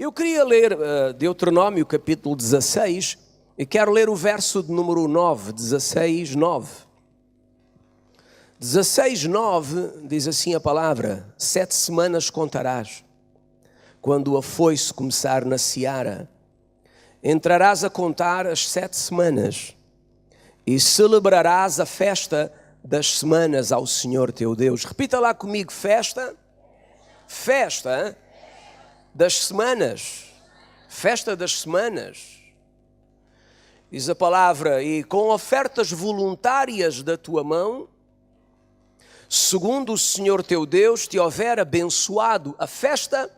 Eu queria ler Deuteronômio capítulo 16 e quero ler o verso de número 9, 16, 9. 16, 9 diz assim a palavra: 7 semanas contarás, quando a foice começar na seara, entrarás a contar as 7 semanas e celebrarás a festa das semanas ao Senhor teu Deus. Repita lá comigo: festa das semanas. Festa das semanas. Diz a palavra: e com ofertas voluntárias da tua mão, segundo o Senhor teu Deus te houver abençoado. A festa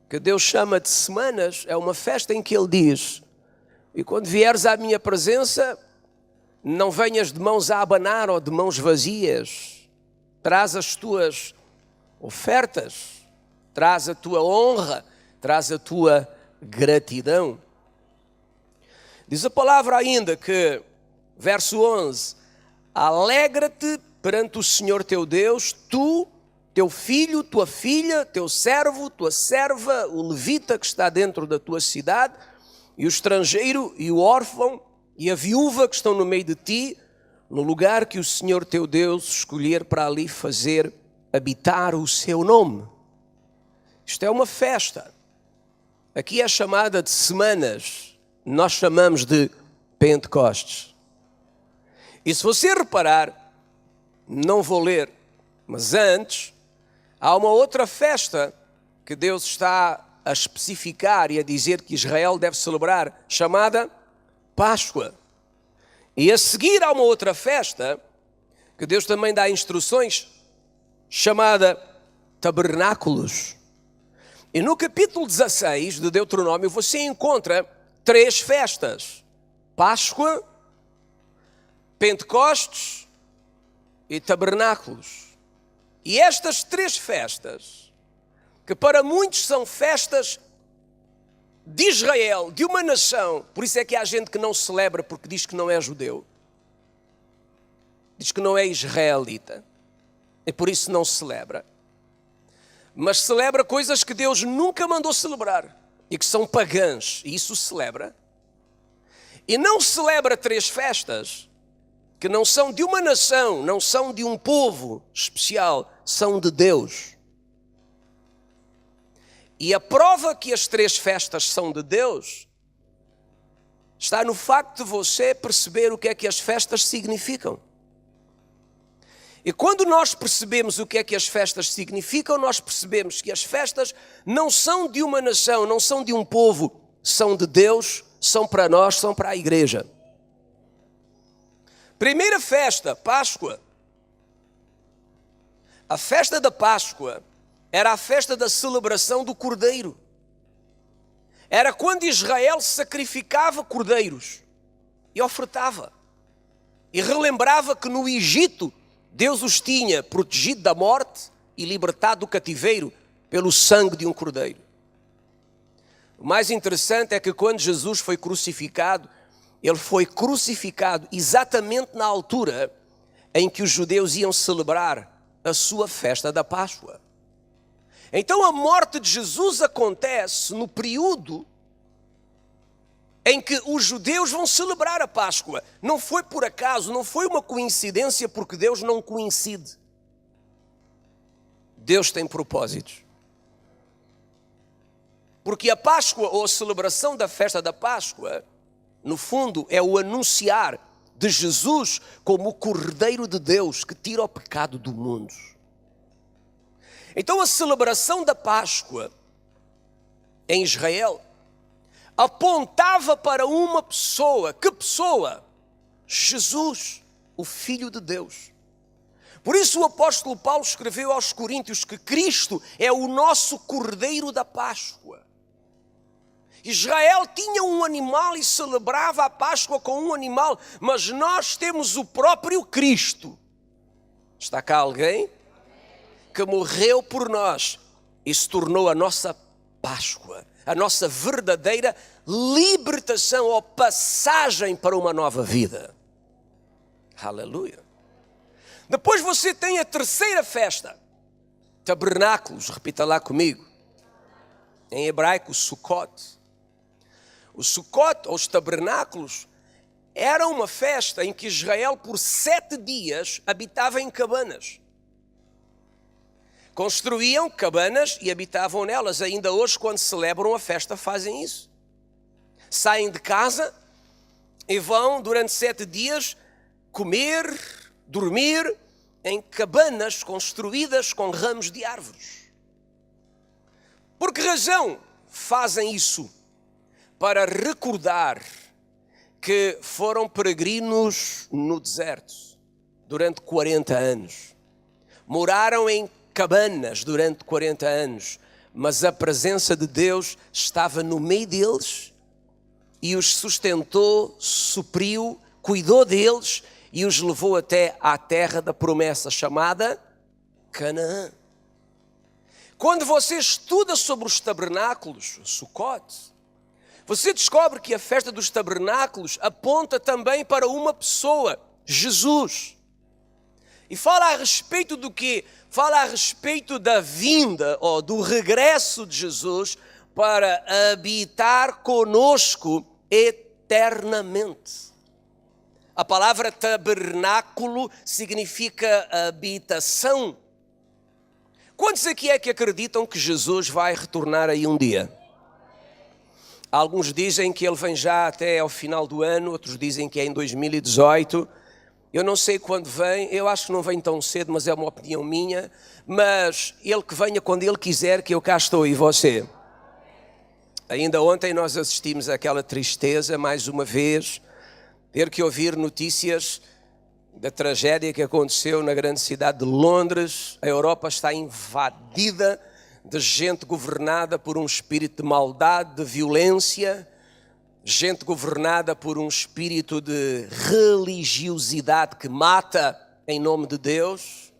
que Deus chama de semanas é uma festa em que Ele diz: e quando vieres à minha presença, não venhas de mãos a abanar ou de mãos vazias. Traz as tuas ofertas, traz a tua honra, traz a tua gratidão. Diz a palavra ainda que, verso 11, alegra-te perante o Senhor teu Deus, tu, teu filho, tua filha, teu servo, tua serva, o levita que está dentro da tua cidade, e o estrangeiro e o órfão e a viúva que estão no meio de ti, no lugar que o Senhor teu Deus escolher para ali fazer habitar o seu nome. Isto é uma festa. Aqui é chamada de semanas, nós chamamos de Pentecostes. E se você reparar, não vou ler, mas antes, há uma outra festa que Deus está a especificar e a dizer que Israel deve celebrar, chamada Páscoa. E a seguir há uma outra festa que Deus também dá instruções, chamada Tabernáculos. E no capítulo 16 de Deuteronômio você encontra 3 festas: Páscoa, Pentecostes e Tabernáculos. E estas 3 festas, que para muitos são festas de Israel, de uma nação, por isso é que há gente que não celebra porque diz que não é judeu, diz que não é israelita, e por isso não celebra. Mas celebra coisas que Deus nunca mandou celebrar e que são pagãs, e isso celebra. E não celebra 3 festas que não são de uma nação, não são de um povo especial, são de Deus. E a prova que as 3 festas são de Deus está no facto de você perceber o que é que as festas significam. E quando nós percebemos o que é que as festas significam, nós percebemos que as festas não são de uma nação, não são de um povo, são de Deus, são para nós, são para a igreja. Primeira festa, Páscoa. A festa da Páscoa era a festa da celebração do cordeiro. Era quando Israel sacrificava cordeiros e ofertava. E relembrava que no Egito Deus os tinha protegido da morte e libertado do cativeiro pelo sangue de um cordeiro. O mais interessante é que quando Jesus foi crucificado, ele foi crucificado exatamente na altura em que os judeus iam celebrar a sua festa da Páscoa. Então a morte de Jesus acontece no período em que os judeus vão celebrar a Páscoa. Não foi por acaso, não foi uma coincidência, porque Deus não coincide. Deus tem propósitos. Porque a Páscoa, ou a celebração da festa da Páscoa, no fundo é o anunciar de Jesus como o Cordeiro de Deus que tira o pecado do mundo. Então a celebração da Páscoa em Israel apontava para uma pessoa. Que pessoa? Jesus, o Filho de Deus. Por isso o apóstolo Paulo escreveu aos Coríntios que Cristo é o nosso Cordeiro da Páscoa. Israel tinha um animal e celebrava a Páscoa com um animal, mas nós temos o próprio Cristo. Está cá alguém? Que morreu por nós e se tornou a nossa Páscoa, a nossa verdadeira libertação ou passagem para uma nova vida. Aleluia. Depois você tem a terceira festa, Tabernáculos, repita lá comigo. em hebraico Sukkot. O Sukkot, ou os tabernáculos, era uma festa em que Israel por 7 dias habitava em cabanas. Construíam cabanas e habitavam nelas. Ainda hoje, quando celebram a festa, fazem isso. Saem de casa e vão durante 7 dias comer, dormir em cabanas construídas com ramos de árvores. Por que razão fazem isso? Para recordar que foram peregrinos no deserto durante 40 anos. Moraram em cabanas durante 40 anos, mas a presença de Deus estava no meio deles e os sustentou, supriu, cuidou deles e os levou até à terra da promessa chamada Canaã. Quando você estuda sobre os tabernáculos, Sukkot, você descobre que a festa dos tabernáculos aponta também para uma pessoa, Jesus. E fala a respeito do quê? Fala a respeito da vinda ou do regresso de Jesus para habitar conosco eternamente. A palavra tabernáculo significa habitação. Quantos aqui é que acreditam que Jesus vai retornar aí um dia? Alguns dizem que ele vem já até ao final do ano, outros dizem que é em 2018. Eu não sei quando vem, eu acho que não vem tão cedo, mas é uma opinião minha. Mas ele que venha quando ele quiser, que eu cá estou, e você? Ainda ontem nós assistimos àquela tristeza, mais uma vez, ter que ouvir notícias da tragédia que aconteceu na grande cidade de Londres. A Europa está invadida de gente governada por um espírito de maldade, de violência, gente governada por um espírito de religiosidade que mata em nome de Deus.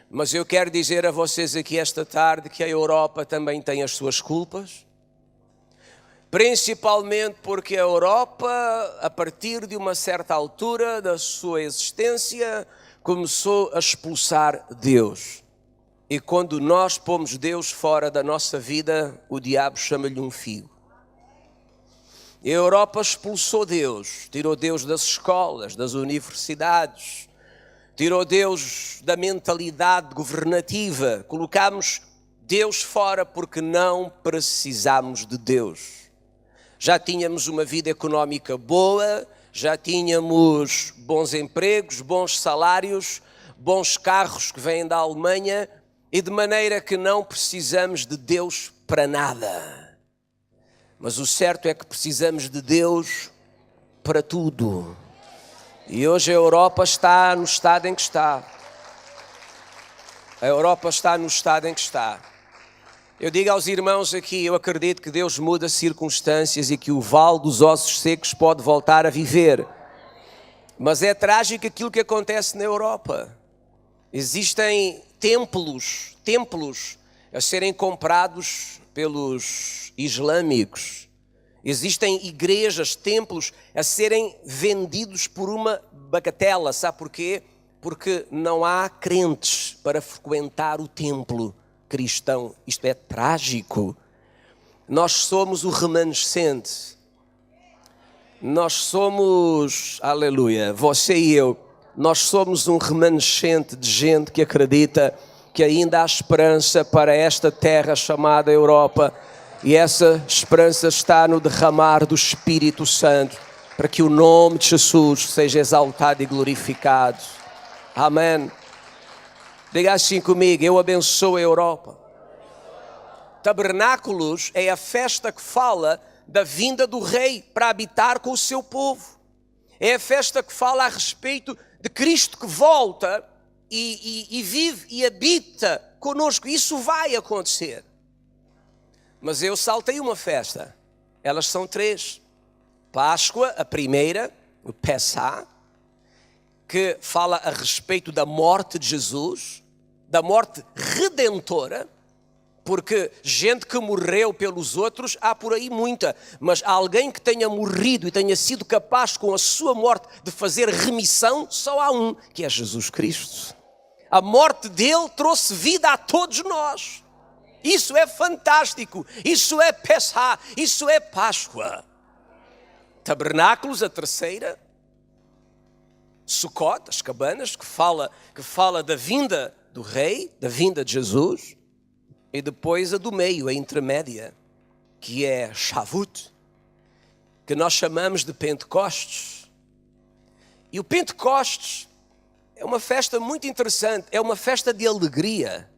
Mas eu quero dizer a vocês aqui esta tarde que a Europa também tem as suas culpas, principalmente porque a Europa, a partir de uma certa altura da sua existência, começou a expulsar Deus. E quando nós pomos Deus fora da nossa vida, o diabo chama-lhe um figo. A Europa expulsou Deus, tirou Deus das escolas, das universidades, tirou Deus da mentalidade governativa. Colocamos Deus fora porque não precisamos de Deus. Já tínhamos uma vida económica boa, já tínhamos bons empregos, bons salários, bons carros que vêm da Alemanha, e de maneira que não precisamos de Deus para nada. Mas o certo é que precisamos de Deus para tudo. E hoje a Europa está no estado em que está. A Europa está no estado em que está. Eu digo aos irmãos aqui, eu acredito que Deus muda circunstâncias e que o vale dos ossos secos pode voltar a viver. Mas é trágico aquilo que acontece na Europa. Existem templos a serem comprados pelos islâmicos. Existem igrejas, templos a serem vendidos por uma bagatela. Sabe porquê? Porque não há crentes para frequentar o templo cristão. Isto é trágico. Nós somos o remanescente. Nós somos, aleluia, você e eu, nós somos um remanescente de gente que acredita que ainda há esperança para esta terra chamada Europa. E essa esperança está no derramar do Espírito Santo, para que o nome de Jesus seja exaltado e glorificado. Amém. Diga assim comigo, eu abençoo a Europa. Tabernáculos é a festa que fala da vinda do rei para habitar com o seu povo. É a festa que fala a respeito de Cristo que volta e vive e habita conosco. Isso vai acontecer. Mas eu saltei uma festa. Elas são 3. Páscoa, a primeira, o Pessah, que fala a respeito da morte de Jesus, da morte redentora, porque gente que morreu pelos outros há por aí muita, mas alguém que tenha morrido e tenha sido capaz com a sua morte de fazer remissão, só há um, que é Jesus Cristo. A morte dele trouxe vida a todos nós. Isso é fantástico. Isso é Pessah. Isso é Páscoa. Tabernáculos, a terceira. Sucot, as cabanas, que fala da vinda do rei, da vinda de Jesus. E depois a do meio, a intermédia, que é Shavuot, que nós chamamos de Pentecostes. E o Pentecostes é uma festa muito interessante, é uma festa de alegria.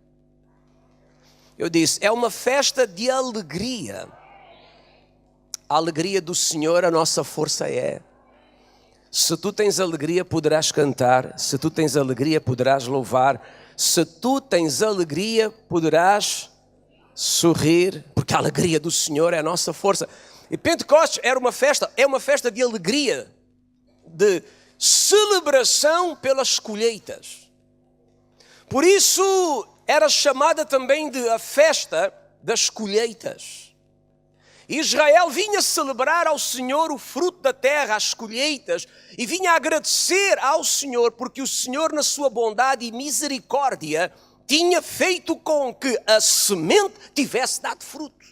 Eu disse, é uma festa de alegria. A alegria do Senhor, a nossa força é. Se tu tens alegria, poderás cantar. Se tu tens alegria, poderás louvar. Se tu tens alegria, poderás sorrir, porque a alegria do Senhor é a nossa força. E Pentecostes é uma festa de alegria, de celebração pelas colheitas. Por isso era chamada também de a festa das colheitas. Israel vinha celebrar ao Senhor o fruto da terra, as colheitas, e vinha agradecer ao Senhor, porque o Senhor, na sua bondade e misericórdia, tinha feito com que a semente tivesse dado fruto.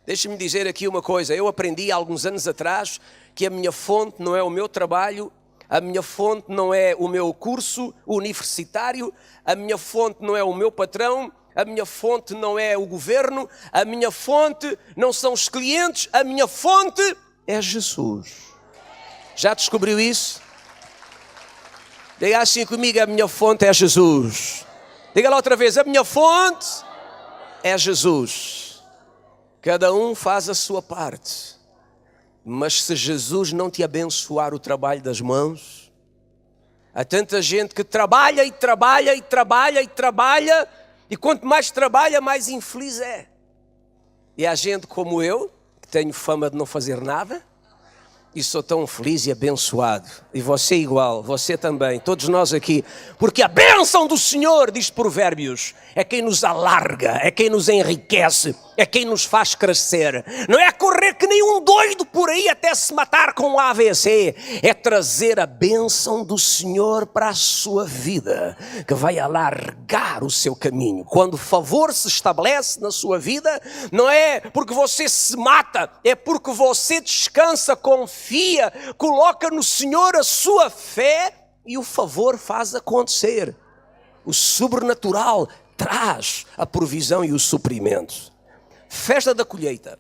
Deixe-me dizer aqui uma coisa, eu aprendi há alguns anos atrás que a minha fonte não é o meu trabalho, a minha fonte não é o meu curso universitário, a minha fonte não é o meu patrão, a minha fonte não é o governo, a minha fonte não são os clientes, a minha fonte é Jesus. Já descobriu isso? Diga assim comigo, a minha fonte é Jesus. Diga lá outra vez, a minha fonte é Jesus. Cada um faz a sua parte. Mas se Jesus não te abençoar o trabalho das mãos, há tanta gente que trabalha e trabalha e trabalha e trabalha, e quanto mais trabalha, mais infeliz é. E há gente como eu, que tenho fama de não fazer nada, e sou tão feliz e abençoado. E você igual, você também, todos nós aqui. Porque a bênção do Senhor, diz Provérbios, é quem nos alarga, é quem nos enriquece, é quem nos faz crescer. Não é correr que nem um doido por aí até se matar com um AVC. É trazer a bênção do Senhor para a sua vida, que vai alargar o seu caminho. Quando o favor se estabelece na sua vida, não é porque você se mata, é porque você descansa, confia, coloca no Senhor a sua fé e o favor faz acontecer. O sobrenatural traz a provisão e o suprimento. Festa da colheita.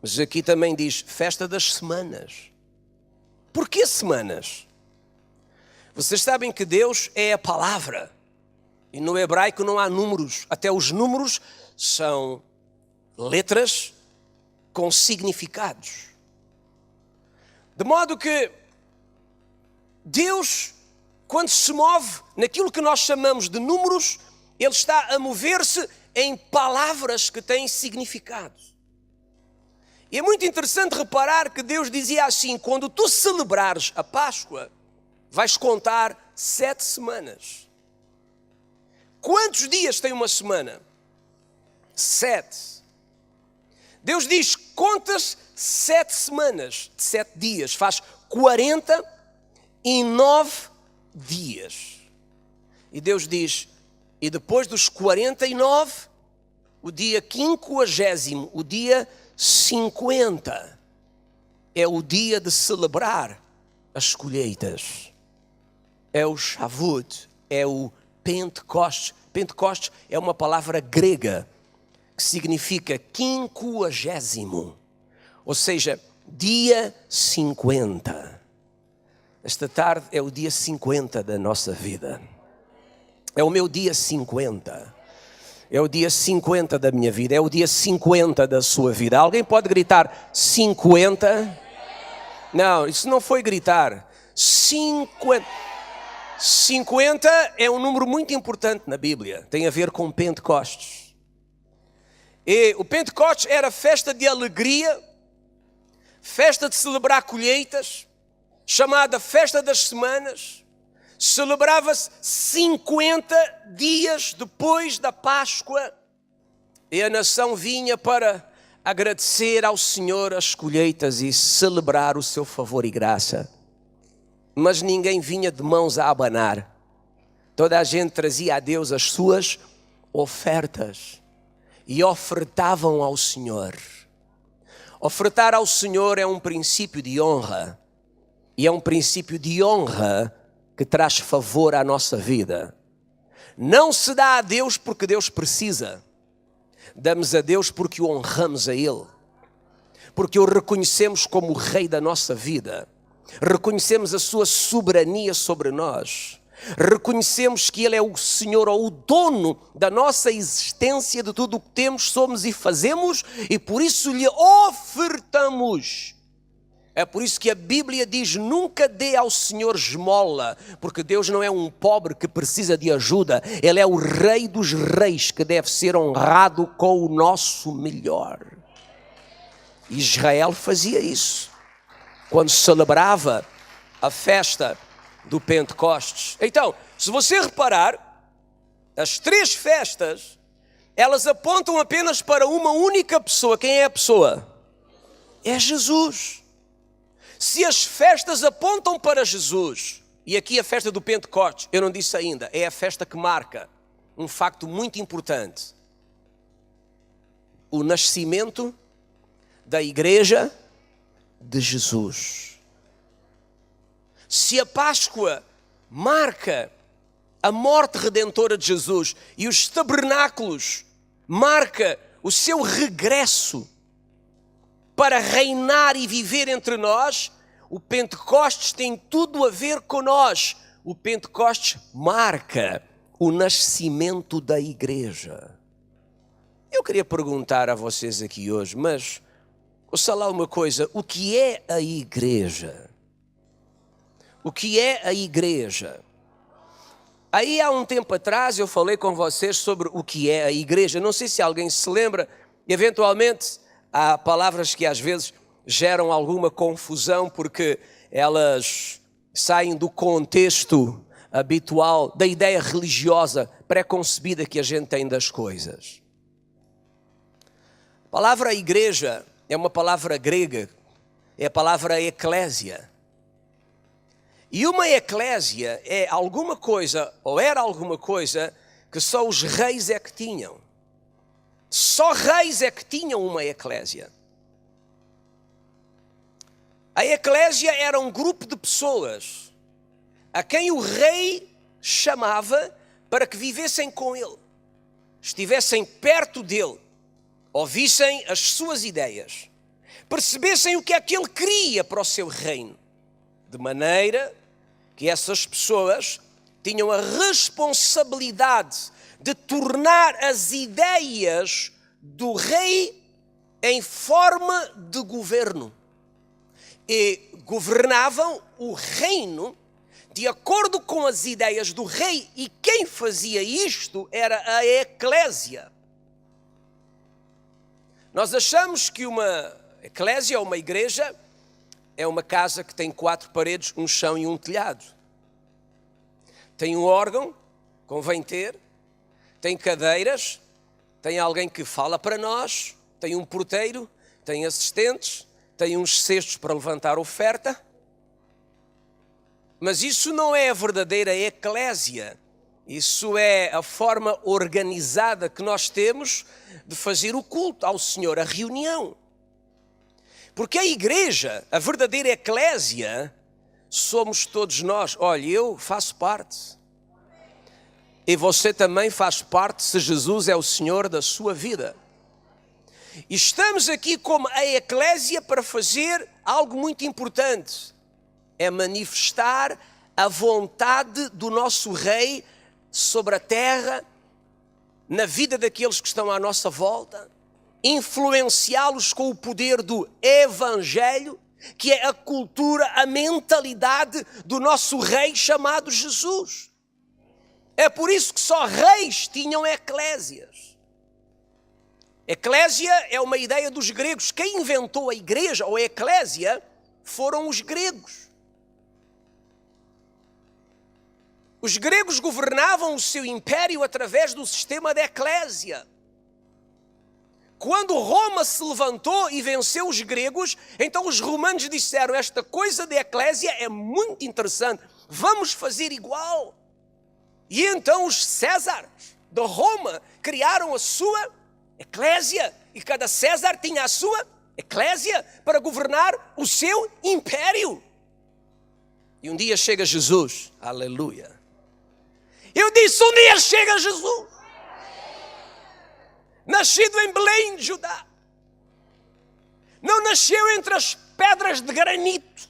Mas aqui também diz festa das semanas. Por que semanas? Vocês sabem que Deus é a palavra. E no hebraico não há números. Até os números são letras com significados. De modo que Deus, quando se move naquilo que nós chamamos de números, Ele está a mover-se em palavras que têm significado. E é muito interessante reparar que Deus dizia assim, quando tu celebrares a Páscoa, vais contar 7 semanas. Quantos dias tem uma semana? 7. Deus diz, contas 7 semanas, de 7 dias, faz 49 dias. E Deus diz, e depois dos 49, o dia 50º, o dia 50, é o dia de celebrar as colheitas. É o Shavuot, é o Pentecostes. Pentecostes é uma palavra grega que significa 50º, ou seja, dia 50. Esta tarde é o dia 50 da nossa vida. É o meu dia 50. É o dia 50 da minha vida. É o dia 50 da sua vida. Alguém pode gritar 50? Não, isso não foi gritar. 50. 50 é um número muito importante na Bíblia. Tem a ver com Pentecostes. E o Pentecostes era festa de alegria, festa de celebrar colheitas, chamada Festa das Semanas. Celebrava-se 50 dias depois da Páscoa e a nação vinha para agradecer ao Senhor as colheitas e celebrar o seu favor e graça. Mas ninguém vinha de mãos a abanar. Toda a gente trazia a Deus as suas ofertas e ofertavam ao Senhor. Ofertar ao Senhor é um princípio de honra, e é um princípio de honra que traz favor à nossa vida. Não se dá a Deus porque Deus precisa, damos a Deus porque o honramos a Ele, porque o reconhecemos como o Rei da nossa vida, reconhecemos a sua soberania sobre nós, reconhecemos que Ele é o Senhor ou o dono da nossa existência, de tudo o que temos, somos e fazemos, e por isso lhe ofertamos. É por isso que a Bíblia diz: nunca dê ao Senhor esmola, porque Deus não é um pobre que precisa de ajuda, Ele é o Rei dos reis que deve ser honrado com o nosso melhor. Israel fazia isso quando celebrava a festa do Pentecostes. Então, se você reparar, as três festas, elas apontam apenas para uma única pessoa. Quem é a pessoa? É Jesus. Se as festas apontam para Jesus, e aqui a festa do Pentecostes, eu não disse ainda, é a festa que marca um facto muito importante: o nascimento da igreja de Jesus. Se a Páscoa marca a morte redentora de Jesus e os tabernáculos marca o seu regresso para reinar e viver entre nós, o Pentecostes tem tudo a ver com nós. O Pentecostes marca o nascimento da igreja. Eu queria perguntar a vocês aqui hoje, mas ouça lá uma coisa: o que é a igreja? O que é a igreja? Aí há um tempo atrás eu falei com vocês sobre o que é a igreja. Não sei se alguém se lembra, eventualmente há palavras que às vezes geram alguma confusão porque elas saem do contexto habitual, da ideia religiosa pré-concebida que a gente tem das coisas. A palavra igreja é uma palavra grega, é a palavra eclésia. E uma eclésia é alguma coisa, ou era alguma coisa, que só os reis é que tinham. Só reis é que tinham uma eclésia. A eclésia era um grupo de pessoas a quem o rei chamava para que vivessem com ele, estivessem perto dele, ouvissem as suas ideias, percebessem o que é que ele queria para o seu reino, de maneira que essas pessoas tinham a responsabilidade de tornar as ideias do rei em forma de governo. E governavam o reino de acordo com as ideias do rei, e quem fazia isto era a eclésia. Nós achamos que uma eclésia ou uma igreja é uma casa que tem 4 paredes, um chão e um telhado. Tem um órgão, convém ter, tem cadeiras, tem alguém que fala para nós, tem um porteiro, tem assistentes, tem uns cestos para levantar oferta. Mas isso não é a verdadeira eclésia. Isso é a forma organizada que nós temos de fazer o culto ao Senhor, a reunião. Porque a igreja, a verdadeira eclésia, somos todos nós. Olha, eu faço parte. E você também faz parte se Jesus é o Senhor da sua vida. E estamos aqui como a eclésia para fazer algo muito importante. É manifestar a vontade do nosso Rei sobre a terra, na vida daqueles que estão à nossa volta, influenciá-los com o poder do Evangelho, que é a cultura, a mentalidade do nosso Rei chamado Jesus. É por isso que só reis tinham eclésias. Eclésia é uma ideia dos gregos. Quem inventou a igreja ou a eclésia foram os gregos. Os gregos governavam o seu império através do sistema da eclésia. Quando Roma se levantou e venceu os gregos, então os romanos disseram: esta coisa da eclésia é muito interessante, vamos fazer igual. E então os Césares de Roma criaram a sua eclésia e cada César tinha a sua eclésia para governar o seu império. E um dia chega Jesus, aleluia. Eu disse, um dia chega Jesus, nascido em Belém, Judá. Não nasceu entre as pedras de granito.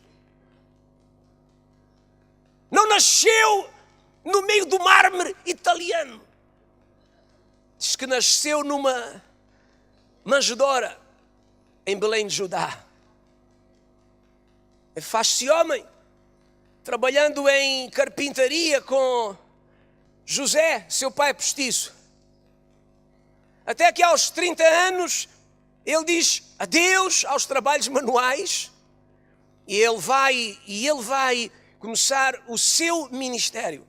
Não nasceu no meio do mármore italiano. Diz que nasceu numa manjedoura em Belém, Judá. E faz-se homem, trabalhando em carpintaria com José, seu pai postiço. Até que aos 30 anos ele diz adeus aos trabalhos manuais e ele vai começar o seu ministério.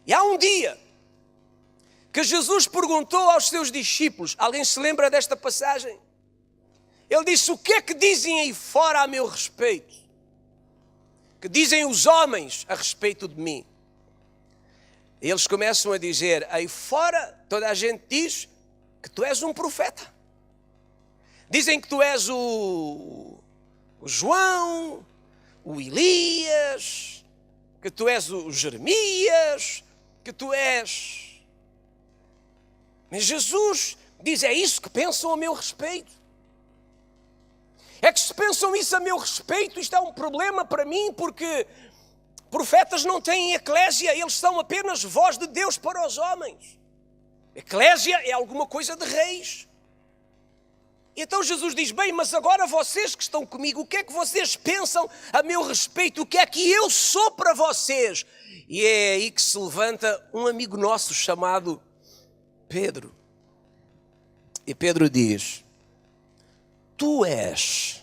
E há um dia que Jesus perguntou aos seus discípulos, alguém se lembra desta passagem? Ele disse, o que é que dizem aí fora a meu respeito? Que dizem os homens a respeito de mim? Eles começam a dizer, aí fora toda a gente diz que tu és um profeta. Dizem que tu és o João, o Elias, que tu és o Jeremias, que tu és... Mas Jesus diz, é isso que pensam a meu respeito. É que se pensam isso a meu respeito, isto é um problema para mim, porque profetas não têm eclésia, eles são apenas voz de Deus para os homens. Eclésia é alguma coisa de reis. E então Jesus diz, bem, mas agora vocês que estão comigo, o que é que vocês pensam a meu respeito? O que é que eu sou para vocês? E é aí que se levanta um amigo nosso chamado Pedro. E Pedro diz, tu és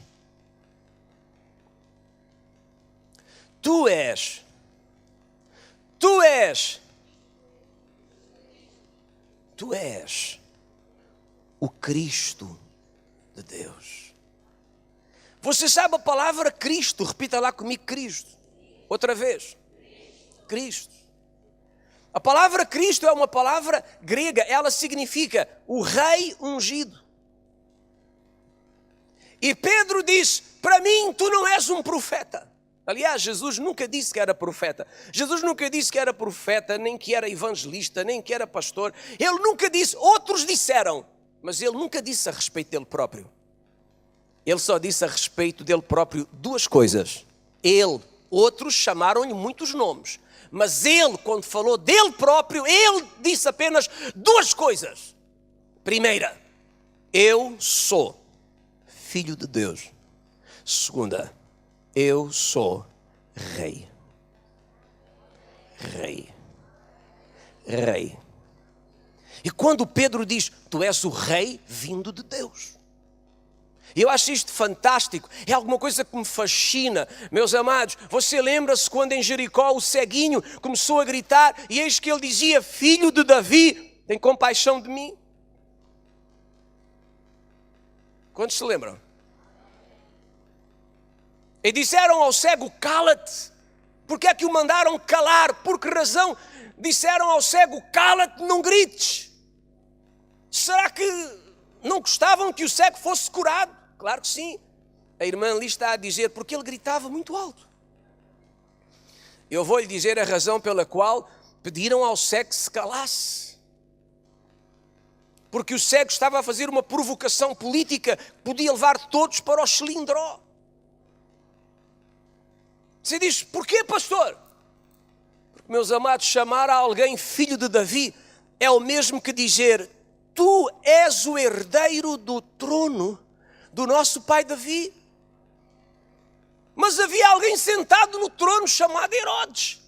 o Cristo de Deus. Você sabe a palavra Cristo? Repita lá comigo, Cristo. Outra vez. Cristo. A palavra Cristo é uma palavra grega. Ela significa o rei ungido. E Pedro diz, para mim tu não és um profeta. Aliás, Jesus nunca disse que era profeta. Jesus nunca disse que era profeta, nem que era evangelista, nem que era pastor. Ele nunca disse, outros disseram, mas ele nunca disse a respeito dele próprio. Ele só disse a respeito dele próprio duas coisas. Outros chamaram-lhe muitos nomes. Mas ele, quando falou dele próprio, ele disse apenas duas coisas. Primeira, eu sou Filho de Deus. Segunda, eu sou Rei. Rei. Rei. E quando Pedro diz, tu és o Rei vindo de Deus. Eu acho isto fantástico, é alguma coisa que me fascina. Meus amados, você lembra-se quando em Jericó o ceguinho começou a gritar e eis que ele dizia, filho de Davi, tem compaixão de mim? Quantos se lembram? E disseram ao cego, cala-te. Porque é que o mandaram calar? Por que razão? Disseram ao cego, cala-te, não grites. Será que não gostavam que o cego fosse curado? Claro que sim. A irmã ali está a dizer, porque ele gritava muito alto. Eu vou lhe dizer a razão pela qual pediram ao cego que se calasse. Porque o cego estava a fazer uma provocação política que podia levar todos para o cilindró. Você diz, porquê, pastor? Porque, meus amados, chamar a alguém filho de Davi é o mesmo que dizer, tu és o herdeiro do trono do nosso pai Davi. Mas havia alguém sentado no trono chamado Herodes.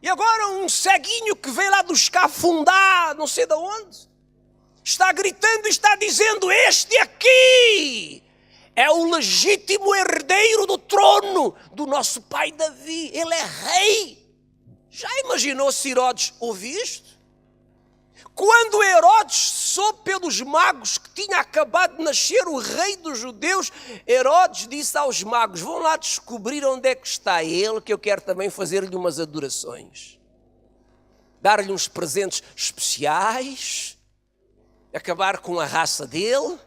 E agora um ceguinho que veio lá do escafundá, não sei de onde, está gritando e está dizendo, este aqui é o legítimo herdeiro do trono do nosso pai Davi. Ele é rei. Já imaginou se Herodes ouvir isto? Quando Herodes soube pelos magos que tinha acabado de nascer o rei dos judeus, Herodes disse aos magos: vão lá descobrir onde é que está ele, que eu quero também fazer-lhe umas adorações. Dar-lhe uns presentes especiais, acabar com a raça dele,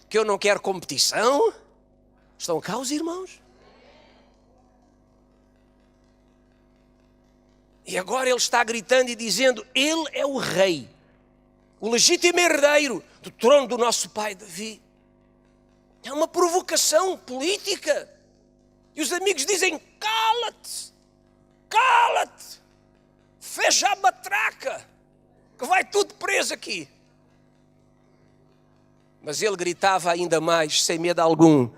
que eu não quero competição. Estão cá os irmãos? E agora ele está gritando e dizendo: ele é o rei, o legítimo herdeiro do trono do nosso pai Davi. É uma provocação política. E os amigos dizem: cala-te, cala-te, fecha a matraca, que vai tudo preso aqui. Mas ele gritava ainda mais, sem medo algum: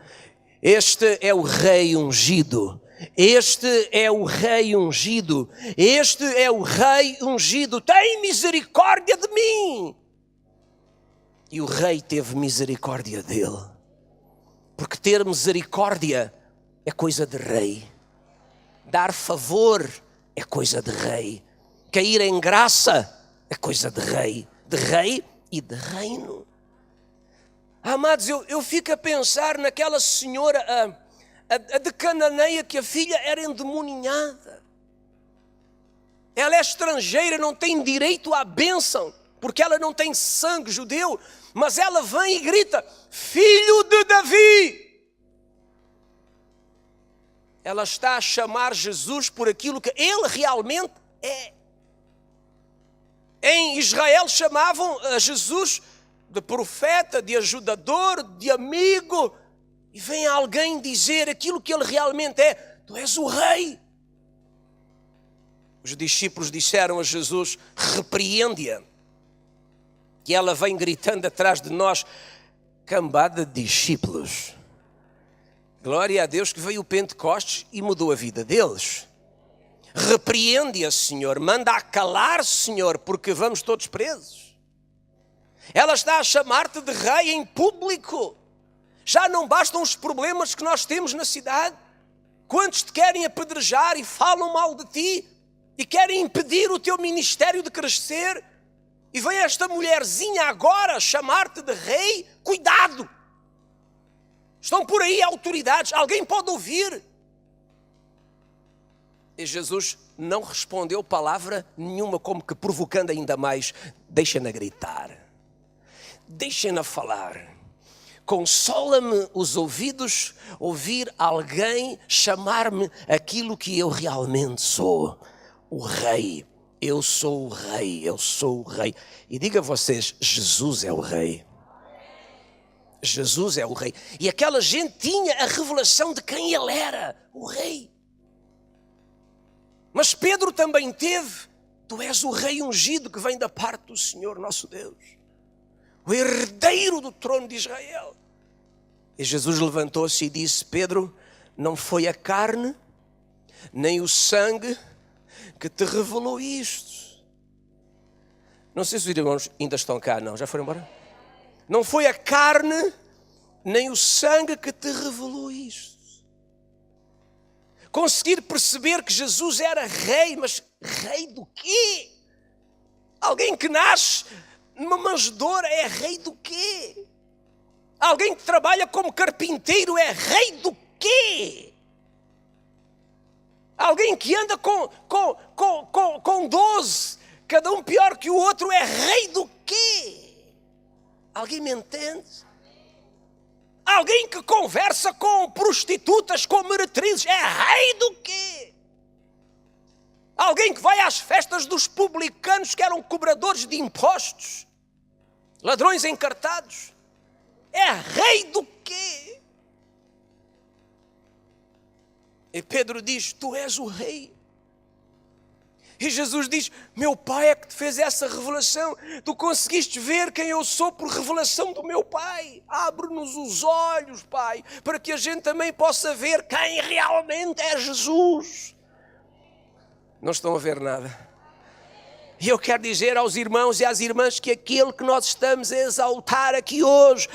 este é o rei ungido. Este é o rei ungido. Este é o rei ungido. Tem misericórdia de mim. E o rei teve misericórdia dele. Porque ter misericórdia é coisa de rei. Dar favor é coisa de rei. Cair em graça é coisa de rei e de reino. Amados, eu fico a pensar naquela senhora, a de Cananeia, que a filha era endemoninhada. Ela é estrangeira, não tem direito à bênção, porque ela não tem sangue judeu, mas ela vem e grita: filho de Davi. Ela está a chamar Jesus por aquilo que ele realmente é. Em Israel chamavam a Jesus de profeta, de ajudador, de amigo. E vem alguém dizer aquilo que ele realmente é: tu és o rei. Os discípulos disseram a Jesus: repreende-a. E ela vem gritando atrás de nós: cambada de discípulos. Glória a Deus que veio o Pentecostes e mudou a vida deles. Repreende-a, Senhor. Manda-a calar, Senhor, porque vamos todos presos. Ela está a chamar-te de rei em público. Já não bastam os problemas que nós temos na cidade? Quantos te querem apedrejar e falam mal de ti e querem impedir o teu ministério de crescer? E vem esta mulherzinha agora chamar-te de rei? Cuidado! Estão por aí autoridades, alguém pode ouvir. E Jesus não respondeu palavra nenhuma, como que provocando ainda mais: deixem-na gritar, deixem-na falar. Consola-me os ouvidos ouvir alguém chamar-me aquilo que eu realmente sou: o rei. Eu sou o rei, eu sou o rei. E diga a vocês: Jesus é o rei. Jesus é o rei. E aquela gente tinha a revelação de quem ele era, o rei. Mas Pedro também teve: tu és o rei ungido que vem da parte do Senhor nosso Deus, o herdeiro do trono de Israel. E Jesus levantou-se e disse: Pedro, não foi a carne nem o sangue que te revelou isto. Não sei se os irmãos ainda estão cá. Não, já foram embora? Não foi a carne nem o sangue que te revelou isto. Conseguir perceber que Jesus era rei, mas rei do quê? Alguém que nasce numa manjedoura é rei do quê? Alguém que trabalha como carpinteiro é rei do quê? Alguém que anda com 12, cada um pior que o outro, é rei do quê? Alguém me entende? Alguém que conversa com prostitutas, com meretrizes, é rei do quê? Alguém que vai às festas dos publicanos, que eram cobradores de impostos, ladrões encartados, é rei do quê? E Pedro diz: tu és o rei. E Jesus diz: meu Pai é que te fez essa revelação. Tu conseguiste ver quem eu sou por revelação do meu Pai. Abre-nos os olhos, Pai, para que a gente também possa ver quem realmente é Jesus. Não estão a ver nada. E eu quero dizer aos irmãos e às irmãs que aquele que nós estamos a exaltar aqui hoje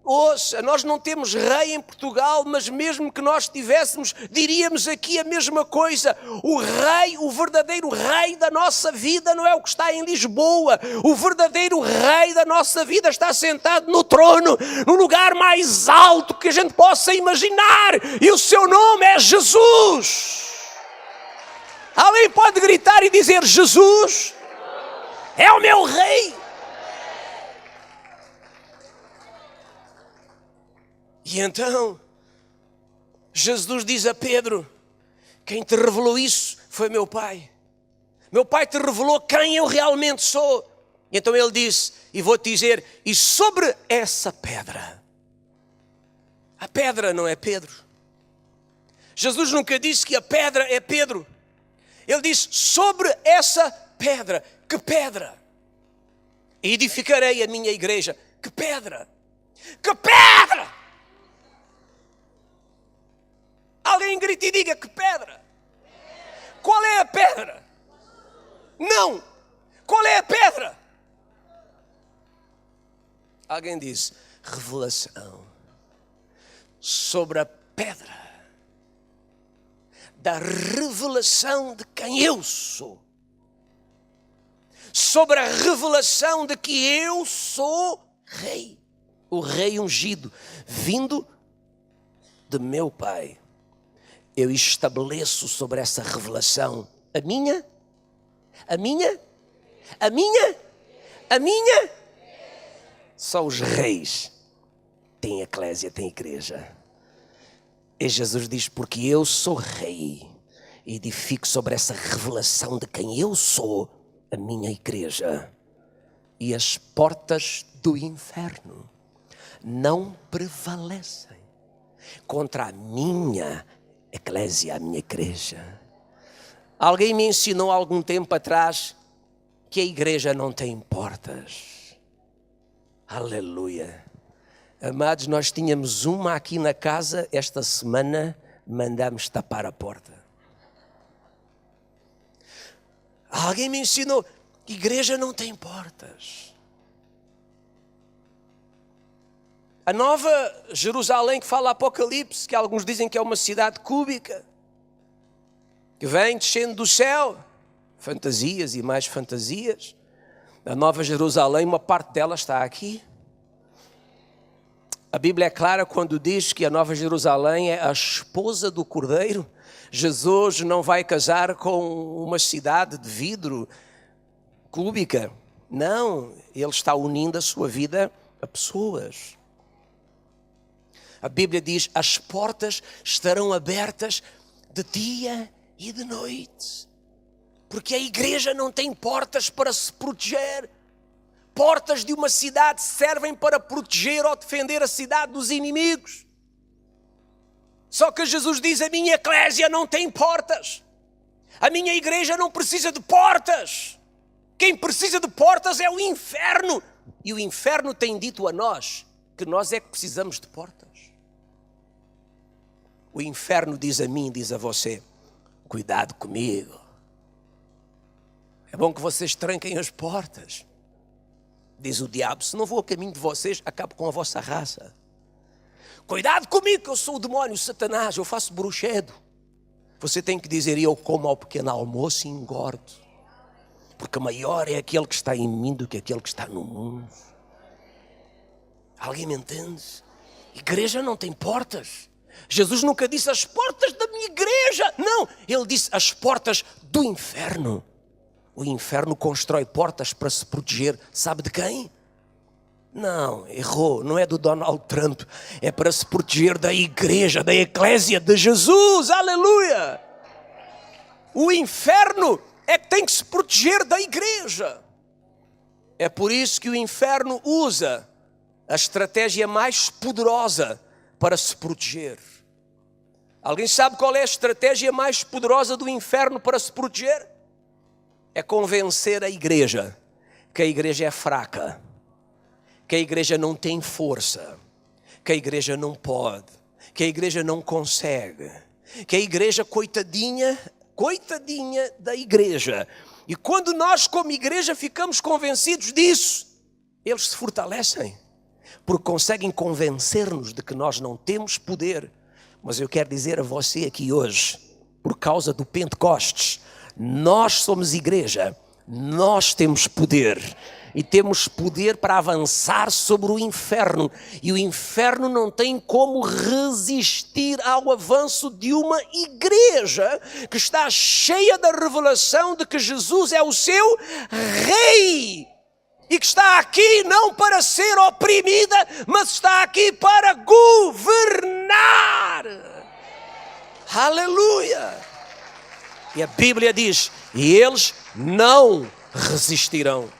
Ouça, nós não temos rei em Portugal, mas mesmo que nós tivéssemos, diríamos aqui a mesma coisa. O rei, o verdadeiro rei da nossa vida não é o que está em Lisboa. O verdadeiro rei da nossa vida está sentado no trono, no lugar mais alto que a gente possa imaginar. E o seu nome é Jesus. Alguém pode gritar e dizer: Jesus é o meu rei. E então, Jesus diz a Pedro: quem te revelou isso foi meu Pai. Meu Pai te revelou quem eu realmente sou. E então ele disse, e vou-te dizer, e sobre essa pedra, a pedra não é Pedro. Jesus nunca disse que a pedra é Pedro. Ele disse, sobre essa pedra. Que pedra? Edificarei a minha igreja. Que pedra? Que pedra? Alguém grite e diga: que pedra? Qual é a pedra? Não. Qual é a pedra? Alguém disse: revelação sobre a pedra da revelação de quem eu sou. Sobre a revelação de que eu sou rei. O rei ungido, vindo de meu Pai. Eu estabeleço sobre essa revelação a minha. Só os reis têm eclésia, têm igreja. E Jesus diz, porque eu sou rei, edifico sobre essa revelação de quem eu sou a minha igreja. E as portas do inferno não prevalecem contra a minha eclésia, a minha igreja. Alguém me ensinou há algum tempo atrás que a igreja não tem portas. Aleluia. Amados, nós tínhamos uma aqui na casa, esta semana mandamos tapar a porta. Alguém me ensinou que a igreja não tem portas. A Nova Jerusalém, que fala Apocalipse, que alguns dizem que é uma cidade cúbica, que vem descendo do céu, fantasias e mais fantasias. A Nova Jerusalém, uma parte dela está aqui. A Bíblia é clara quando diz que a Nova Jerusalém é a esposa do Cordeiro. Jesus não vai casar com uma cidade de vidro cúbica. Não, Ele está unindo a sua vida a pessoas. A Bíblia diz, as portas estarão abertas de dia e de noite. Porque a igreja não tem portas para se proteger. Portas de uma cidade servem para proteger ou defender a cidade dos inimigos. Só que Jesus diz, a minha eclésia não tem portas. A minha igreja não precisa de portas. Quem precisa de portas é o inferno. E o inferno tem dito a nós que nós é que precisamos de portas. O inferno diz a mim, diz a você, cuidado comigo. É bom que vocês tranquem as portas. Diz o diabo, se não vou ao caminho de vocês, acabo com a vossa raça. Cuidado comigo, que eu sou o demónio, o Satanás, eu faço bruxedo. Você tem que dizer, eu como ao pequeno almoço e engordo. Porque maior é aquele que está em mim do que aquele que está no mundo. Alguém me entende? Igreja não tem portas. Jesus nunca disse as portas da minha igreja. Não, ele disse as portas do inferno. O inferno constrói portas para se proteger. Sabe de quem? Não, errou. Não é do Donald Trump. É para se proteger da igreja, da eclésia de Jesus. Aleluia! O inferno é que tem que se proteger da igreja. É por isso que o inferno usa a estratégia mais poderosa para se proteger. Alguém sabe qual é a estratégia mais poderosa do inferno para se proteger? É convencer a igreja que a igreja é fraca, que a igreja não tem força, que a igreja não pode, que a igreja não consegue, que a igreja, coitadinha da igreja. E quando nós como igreja ficamos convencidos disso, eles se fortalecem. porque conseguem convencer-nos de que nós não temos poder. Mas eu quero dizer a você aqui hoje, por causa do Pentecostes, nós somos igreja, nós temos poder. E temos poder para avançar sobre o inferno. E o inferno não tem como resistir ao avanço de uma igreja que está cheia da revelação de que Jesus é o seu Rei. E que está aqui não para ser oprimida, mas está aqui para governar. Aleluia! E a Bíblia diz, e eles não resistirão.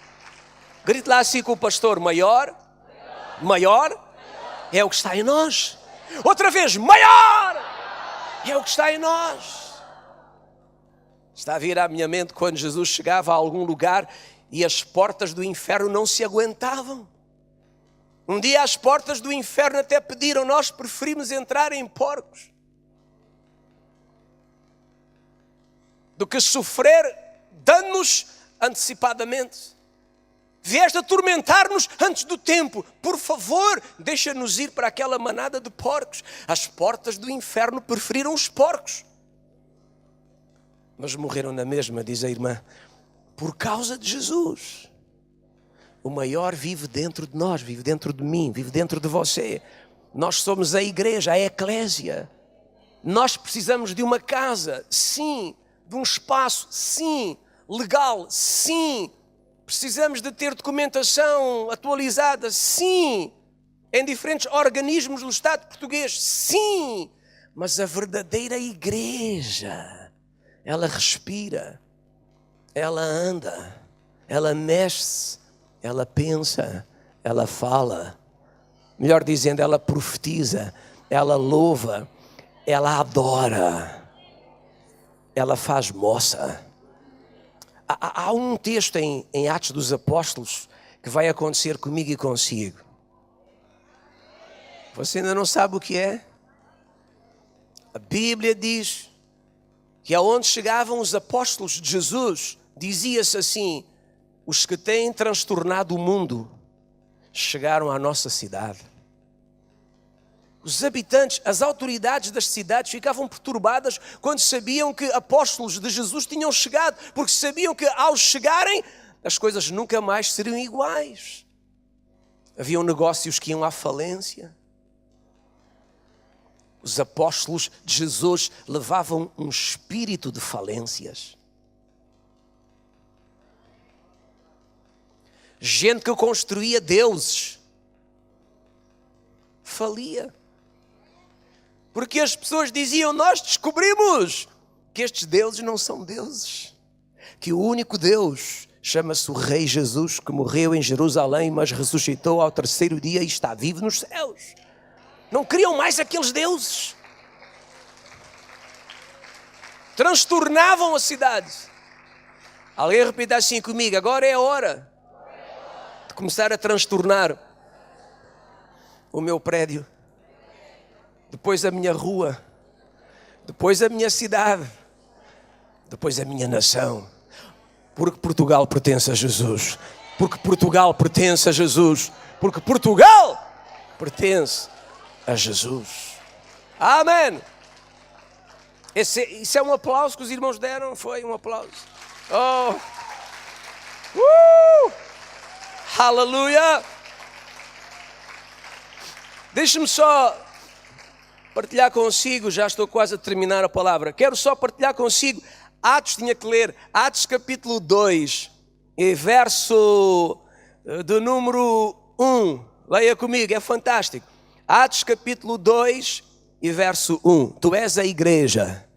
Grite lá assim com o pastor, maior é o que está em nós. Outra vez, maior é o que está em nós. Está a vir à minha mente quando Jesus chegava a algum lugar e as portas do inferno não se aguentavam. Um dia as portas do inferno até pediram, nós preferimos entrar em porcos do que sofrer danos antecipadamente. Vieste atormentar-nos antes do tempo. Por favor, deixa-nos ir para aquela manada de porcos. As portas do inferno preferiram os porcos. Mas morreram na mesma, diz a irmã, por causa de Jesus. O maior vive dentro de nós, vive dentro de mim, vive dentro de você. Nós somos a igreja, a eclésia. Nós precisamos de uma casa, sim. De um espaço, sim. Legal, sim. Precisamos de ter documentação atualizada, sim. Em diferentes organismos do Estado português, sim. Mas a verdadeira igreja, ela respira, ela anda, ela mexe, ela pensa, ela fala. Melhor dizendo, ela profetiza, ela louva, ela adora, ela faz moça. Há um texto em Atos dos Apóstolos que vai acontecer comigo e consigo. Você ainda não sabe o que é? A Bíblia diz que aonde chegavam os apóstolos de Jesus, dizia-se assim, os que têm transtornado o mundo chegaram à nossa cidade. Os habitantes, as autoridades das cidades ficavam perturbadas quando sabiam que apóstolos de Jesus tinham chegado, porque sabiam que ao chegarem as coisas nunca mais seriam iguais. Haviam negócios que iam à falência. Os apóstolos de Jesus levavam um espírito de falências. Gente que construía deuses falia. Porque as pessoas diziam, nós descobrimos que estes deuses não são deuses. Que o único Deus chama-se o Rei Jesus, que morreu em Jerusalém, mas ressuscitou ao terceiro dia e está vivo nos céus. Não queriam mais aqueles deuses. Transtornavam a cidade. Alguém repita assim comigo, agora é a hora de começar a transtornar o meu prédio. Depois a minha rua, depois a minha cidade, depois a minha nação. Porque Portugal pertence a Jesus. Porque Portugal pertence a Jesus. Porque Portugal pertence a Jesus. Amém. Isso é um aplauso que os irmãos deram? Foi um aplauso. Oh! Aleluia! Deixe-me só partilhar consigo, já estou quase a terminar a palavra. Quero só partilhar consigo, Atos, tinha que ler, Atos capítulo 2, e verso do número 1. Leia comigo, é fantástico. Atos capítulo 2 e verso 1. Tu és a igreja,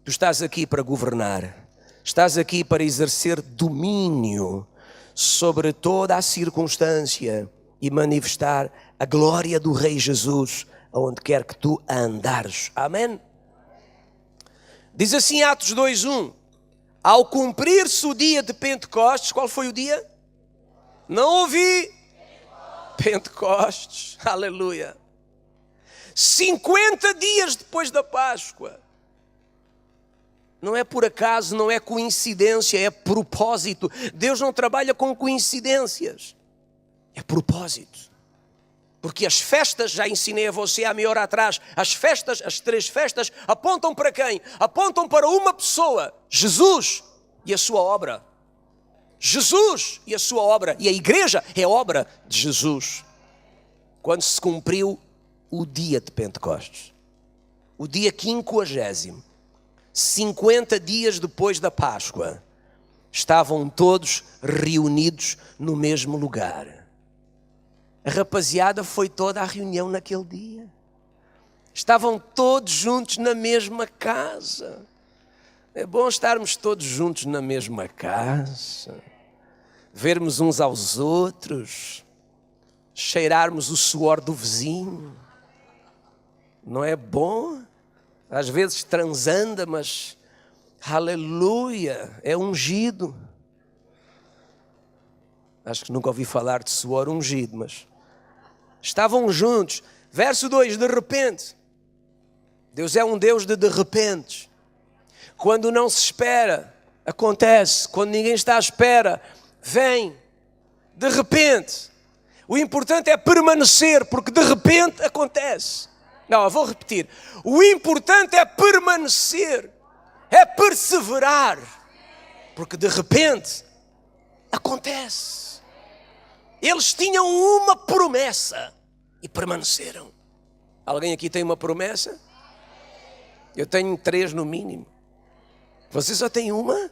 tu estás aqui para governar, estás aqui para exercer domínio sobre toda a circunstância e manifestar a glória do Rei Jesus aonde quer que tu andares. Amém? Diz assim Atos 2:1. Ao cumprir-se o dia de Pentecostes, qual foi o dia? Não ouvi. Pentecostes. Aleluia. 50 dias depois da Páscoa. Não é por acaso, não é coincidência, é propósito. Deus não trabalha com coincidências. É propósito. Porque as festas, já ensinei a você há meia hora atrás, as festas, as 3 festas, apontam para quem? Apontam para uma pessoa, Jesus e a sua obra. Jesus e a sua obra. E a igreja é obra de Jesus. Quando se cumpriu o dia de Pentecostes, o dia 50º, 50 dias depois da Páscoa, estavam todos reunidos no mesmo lugar. A rapaziada foi toda à reunião naquele dia. Estavam todos juntos na mesma casa. É bom estarmos todos juntos na mesma casa, vermos uns aos outros, cheirarmos o suor do vizinho. Não é bom? Às vezes transanda, mas aleluia, é ungido. Acho que nunca ouvi falar de suor ungido, mas estavam juntos. Verso 2, de repente. Deus é um Deus de repente. Quando não se espera, acontece. Quando ninguém está à espera, vem. De repente. O importante é permanecer, porque de repente acontece. Não, eu vou repetir. O importante é permanecer, é perseverar, porque de repente acontece. Eles tinham uma promessa e permaneceram. Alguém aqui tem uma promessa? Eu tenho 3 no mínimo. Você só tem uma?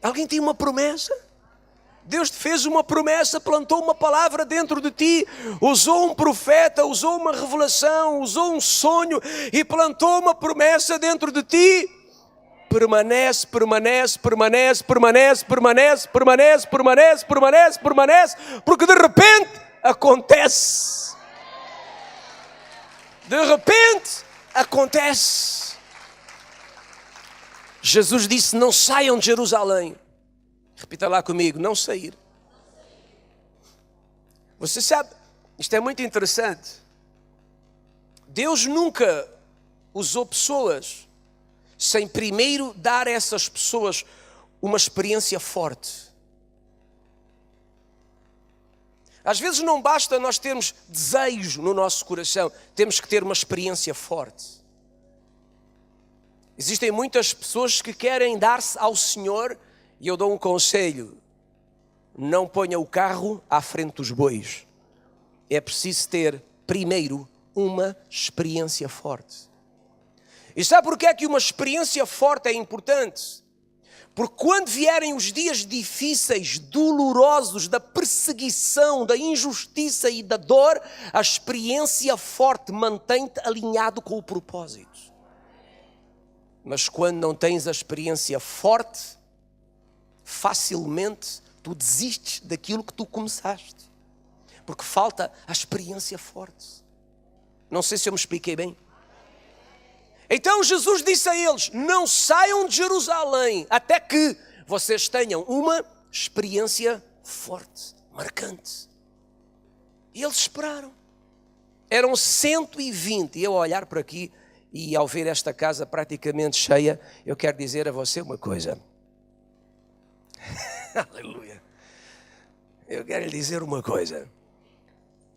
Alguém tem uma promessa? Deus te fez uma promessa, plantou uma palavra dentro de ti, usou um profeta, usou uma revelação, usou um sonho e plantou uma promessa dentro de ti. Permanece, permanece, permanece, permanece, permanece, permanece, permanece, permanece, permanece, porque de repente acontece. De repente acontece. Jesus disse: não saiam de Jerusalém. Repita lá comigo: não sair. Você sabe, isto é muito interessante. Deus nunca usou pessoas sem primeiro dar a essas pessoas uma experiência forte. Às vezes não basta nós termos desejo no nosso coração, temos que ter uma experiência forte. Existem muitas pessoas que querem dar-se ao Senhor, e eu dou um conselho: não ponha o carro à frente dos bois. É preciso ter primeiro uma experiência forte. E sabe porquê é que uma experiência forte é importante? Porque quando vierem os dias difíceis, dolorosos, da perseguição, da injustiça e da dor, a experiência forte mantém-te alinhado com o propósito. Mas quando não tens a experiência forte, facilmente tu desistes daquilo que tu começaste. Porque falta a experiência forte. Não sei se eu me expliquei bem. Então Jesus disse a eles: não saiam de Jerusalém até que vocês tenham uma experiência forte, marcante. E eles esperaram. Eram 120. E eu, ao olhar para aqui e ao ver esta casa praticamente cheia, eu quero dizer a você uma coisa. Aleluia. Eu quero lhe dizer uma coisa.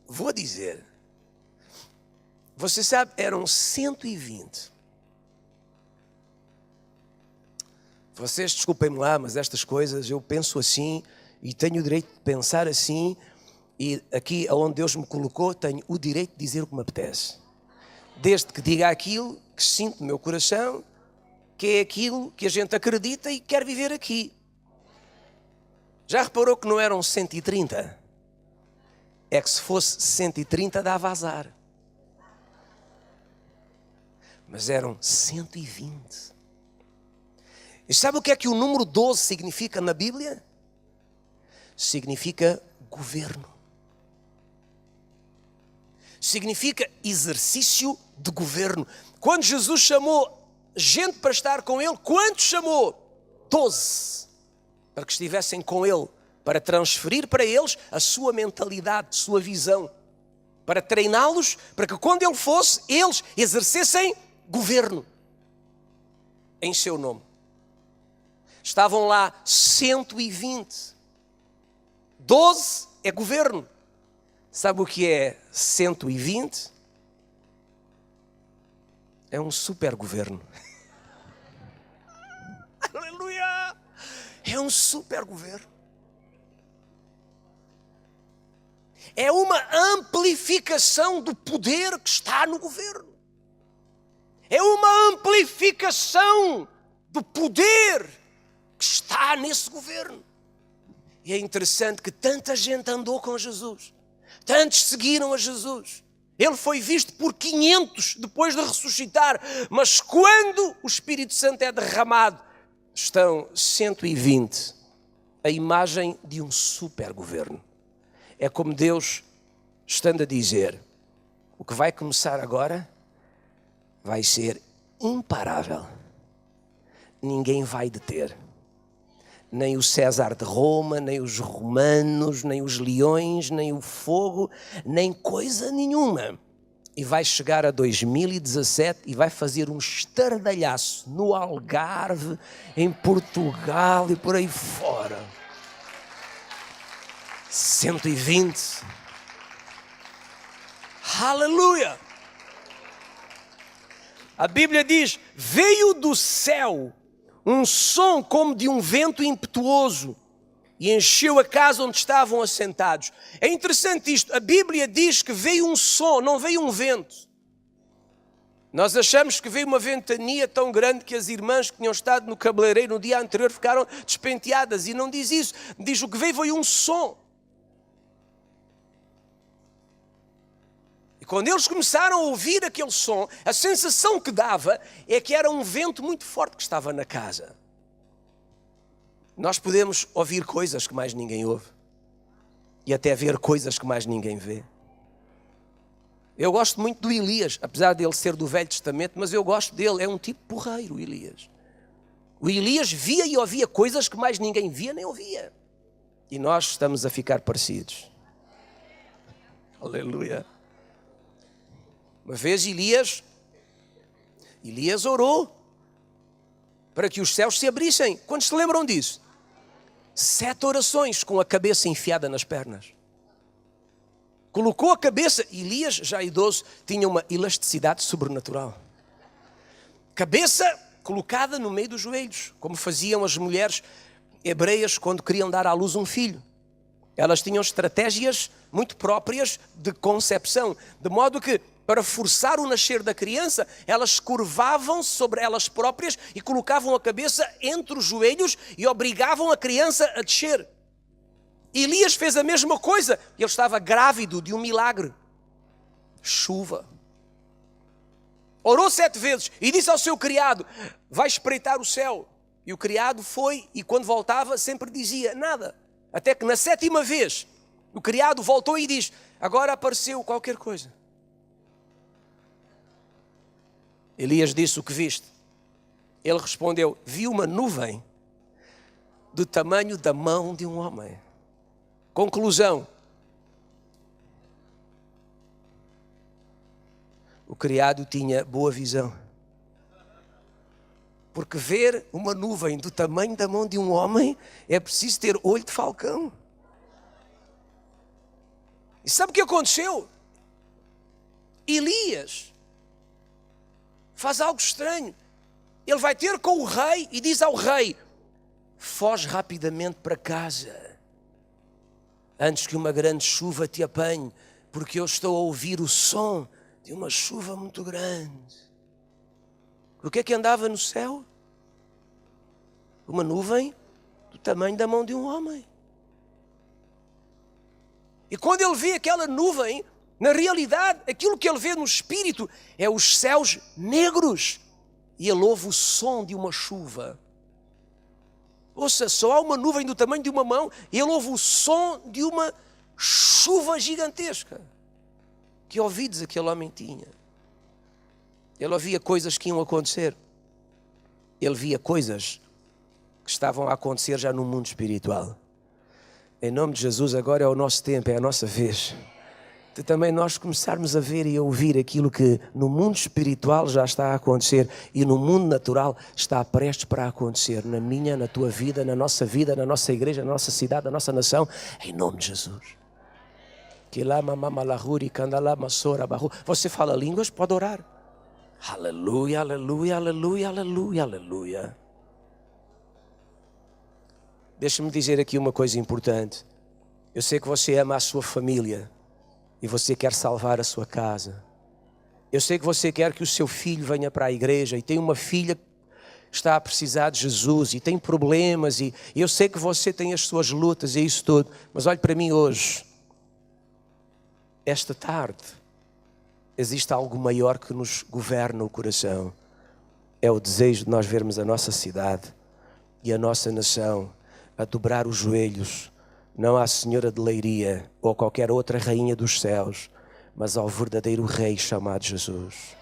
Vou dizer. Você sabe, eram 120. Vocês desculpem-me lá, mas estas coisas eu penso assim e tenho o direito de pensar assim, e aqui onde Deus me colocou tenho o direito de dizer o que me apetece. Desde que diga aquilo que sinto no meu coração, que é aquilo que a gente acredita e quer viver aqui. Já reparou que não eram 130? É que se fosse 130 dava azar. Mas eram 120. E sabe o que é que o número 12 significa na Bíblia? Significa governo. Significa exercício de governo. Quando Jesus chamou gente para estar com ele, quantos chamou? 12. Para que estivessem com ele, para transferir para eles a sua mentalidade, a sua visão. Para treiná-los, para que quando ele fosse, eles exercessem governo em seu nome. Estavam lá 120. 12 é governo. Sabe o que é 120? É um super governo. Aleluia! É um super governo. É uma amplificação do poder que está no governo. É uma amplificação do poder que está nesse governo. E é interessante que tanta gente andou com Jesus. Tantos seguiram a Jesus. Ele foi visto por 500 depois de ressuscitar. Mas quando o Espírito Santo é derramado, estão 120. A imagem de um super governo. É como Deus estando a dizer: o que vai começar agora vai ser imparável. Ninguém vai deter. Nem o César de Roma, nem os romanos, nem os leões, nem o fogo, nem coisa nenhuma. E vai chegar a 2017 e vai fazer um estardalhaço no Algarve, em Portugal e por aí fora. 120. Aleluia! A Bíblia diz: veio do céu um som como de um vento impetuoso e encheu a casa onde estavam assentados. É interessante isto, a Bíblia diz que veio um som, não veio um vento. Nós achamos que veio uma ventania tão grande que as irmãs que tinham estado no cabeleireiro no dia anterior ficaram despenteadas, e não diz isso. Diz o que veio foi um som. E quando eles começaram a ouvir aquele som, a sensação que dava é que era um vento muito forte que estava na casa. Nós podemos ouvir coisas que mais ninguém ouve e até ver coisas que mais ninguém vê. Eu gosto muito do Elias, apesar de ele ser do Velho Testamento, mas eu gosto dele, é um tipo porreiro, o Elias. O Elias via e ouvia coisas que mais ninguém via nem ouvia. E nós estamos a ficar parecidos. Aleluia. Uma vez Elias orou para que os céus se abrissem. Quantos se lembram disso? 7 orações com a cabeça enfiada nas pernas. Colocou a cabeça, Elias, já idoso, tinha uma elasticidade sobrenatural. Cabeça colocada no meio dos joelhos, como faziam as mulheres hebreias quando queriam dar à luz um filho. Elas tinham estratégias muito próprias de concepção, de modo que, para forçar o nascer da criança, elas curvavam-se sobre elas próprias e colocavam a cabeça entre os joelhos e obrigavam a criança a descer. Elias fez a mesma coisa. Ele estava grávido de um milagre. Chuva. Orou 7 vezes e disse ao seu criado: vai espreitar o céu. E o criado foi, e quando voltava sempre dizia nada. Até que na 7ª vez o criado voltou e diz: agora apareceu qualquer coisa. Elias disse: o que viste? Ele respondeu: vi uma nuvem do tamanho da mão de um homem. Conclusão: o criado tinha boa visão. Porque ver uma nuvem do tamanho da mão de um homem é preciso ter olho de falcão. E sabe o que aconteceu? Elias faz algo estranho. Ele vai ter com o rei e diz ao rei: foge rapidamente para casa, antes que uma grande chuva te apanhe, porque eu estou a ouvir o som de uma chuva muito grande. O que é que andava no céu? Uma nuvem do tamanho da mão de um homem. E quando ele vê aquela nuvem, na realidade, aquilo que ele vê no espírito é os céus negros. E ele ouve o som de uma chuva. Ouça, só há uma nuvem do tamanho de uma mão e ele ouve o som de uma chuva gigantesca. Que ouvidos aquele homem tinha? Ele ouvia coisas que iam acontecer. Ele via coisas que estavam a acontecer já no mundo espiritual. Em nome de Jesus, agora é o nosso tempo, é a nossa vez. De também nós começarmos a ver e a ouvir aquilo que no mundo espiritual já está a acontecer e no mundo natural está prestes para acontecer. Na minha, na tua vida, na nossa igreja, na nossa cidade, na nossa nação. Em nome de Jesus. Você fala línguas, pode orar. Aleluia, aleluia, aleluia, aleluia, aleluia. Deixa-me dizer aqui uma coisa importante. Eu sei que você ama a sua família e você quer salvar a sua casa. Eu sei que você quer que o seu filho venha para a igreja e tem uma filha que está a precisar de Jesus e tem problemas e eu sei que você tem as suas lutas e isso tudo. Mas olhe para mim hoje. Esta tarde existe algo maior que nos governa o coração. É o desejo de nós vermos a nossa cidade e a nossa nação a dobrar os joelhos, não à Senhora de Leiria ou a qualquer outra rainha dos céus, mas ao verdadeiro Rei chamado Jesus.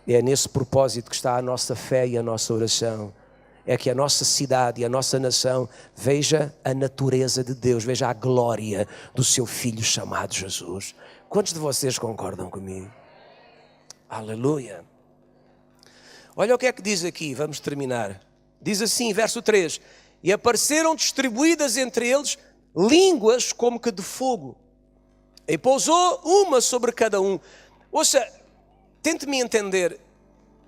É nesse propósito que está a nossa fé e a nossa oração. É que a nossa cidade e a nossa nação veja a natureza de Deus, veja a glória do seu Filho chamado Jesus. Quantos de vocês concordam comigo? Aleluia. Olha o que é que diz aqui, vamos terminar. Diz assim, verso 3. E apareceram distribuídas entre eles línguas como que de fogo. E pousou uma sobre cada um. Ouça, tente-me entender,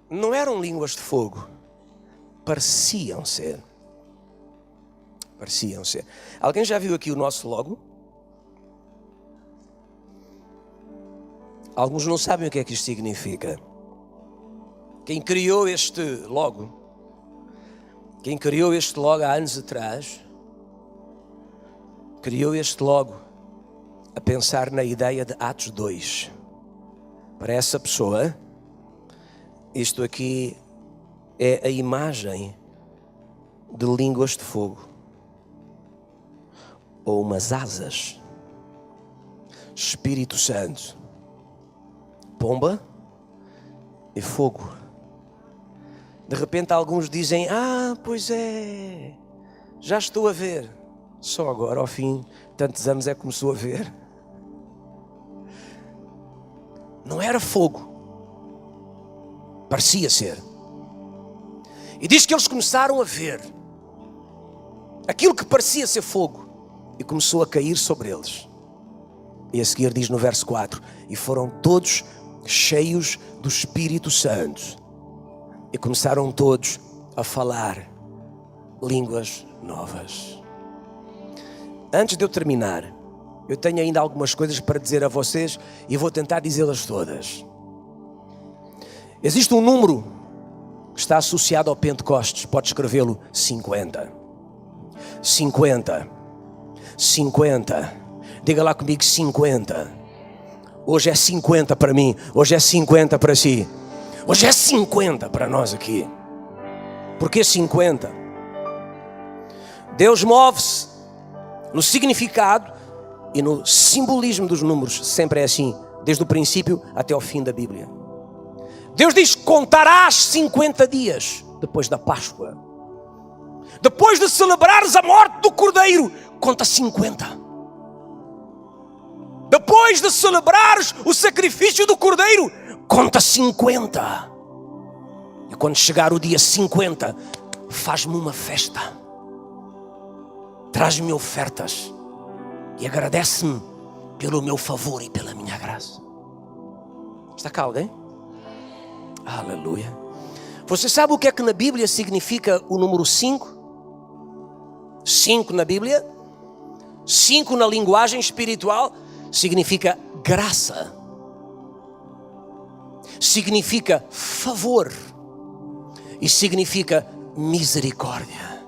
não eram línguas de fogo. Pareciam ser. Pareciam ser. Alguém já viu aqui o nosso logo? Alguns não sabem o que é que isto significa. Quem criou este logo, há anos atrás, criou este logo a pensar na ideia de Atos 2. Para essa pessoa, isto aqui é a imagem de línguas de fogo ou umas asas. Espírito Santo, pomba e fogo. De repente alguns dizem, pois é, já estou a ver. Só agora, ao fim de tantos anos, é que começou a ver. Não era fogo, parecia ser. E diz que eles começaram a ver aquilo que parecia ser fogo e começou a cair sobre eles. E a seguir diz no verso 4, e foram todos cheios do Espírito Santo e começaram todos a falar línguas novas. Antes de eu terminar, eu tenho ainda algumas coisas para dizer a vocês e vou tentar dizê-las todas. Existe um número que está associado ao Pentecostes, pode escrevê-lo 50. 50. 50. Diga lá comigo 50. Hoje é 50 para mim, hoje é 50 para si. Hoje é 50 para nós aqui. Por que 50? Deus move-se no significado e no simbolismo dos números. Sempre é assim, desde o princípio até o fim da Bíblia. Deus diz, contarás 50 dias depois da Páscoa. Depois de celebrares a morte do Cordeiro, conta 50. Depois de celebrares o sacrifício do Cordeiro, conta 50. E quando chegar o dia 50, faz-me uma festa. Traz-me ofertas e agradece-me pelo meu favor e pela minha graça. Está cá alguém? Aleluia. Você sabe o que é que na Bíblia significa o número 5? 5 na Bíblia, 5 na linguagem espiritual, significa graça. Significa favor. E significa misericórdia.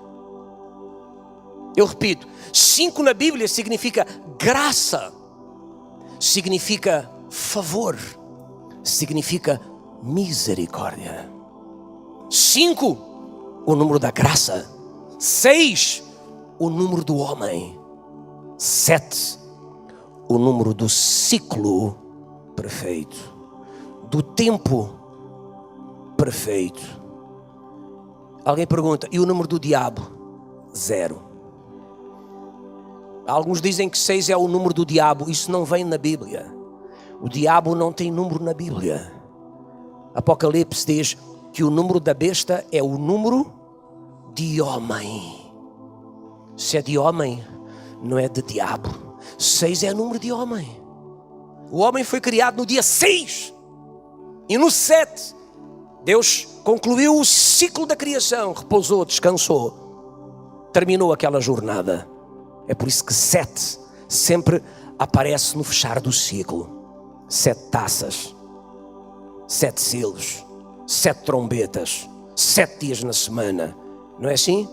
Eu repito, 5 na Bíblia significa graça. Significa favor. Significa misericórdia. 5, o número da graça. 6, o número do homem. 7, o número do ciclo perfeito, do tempo perfeito. Alguém pergunta, e o número do diabo? 0. Alguns dizem que 6 é o número do diabo. Isso não vem na Bíblia. O diabo não tem número na Bíblia. Apocalipse diz que o número da besta é o número de homem. Se é de homem, não é de diabo. 6 é número de homem. O homem foi criado no dia 6. E no 7, Deus concluiu o ciclo da criação. Repousou, descansou. Terminou aquela jornada. É por isso que 7 sempre aparece no fechar do ciclo. 7 taças, 7 selos, 7 trombetas, 7 dias na semana. Não é assim?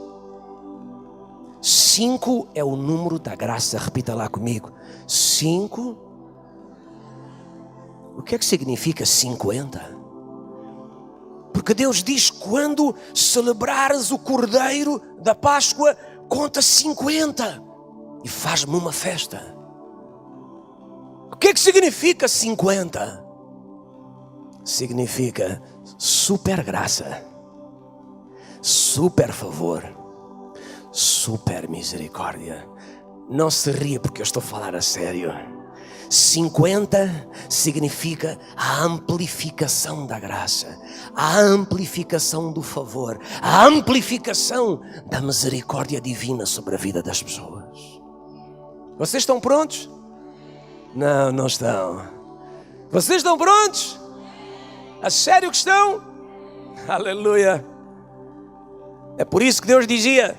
5 é o número da graça. Repita lá comigo. 5. O que é que significa 50? Porque Deus diz: quando celebrares o Cordeiro da Páscoa, conta 50 e faz-me uma festa. O que é que significa 50? Significa super graça, super favor, super misericórdia. Não se ria porque eu estou a falar a sério. 50 significa a amplificação da graça, a amplificação do favor, a amplificação da misericórdia divina sobre a vida das pessoas. Vocês estão prontos? Não, não estão. Vocês estão prontos? A sério que estão? Aleluia. É por isso que Deus dizia: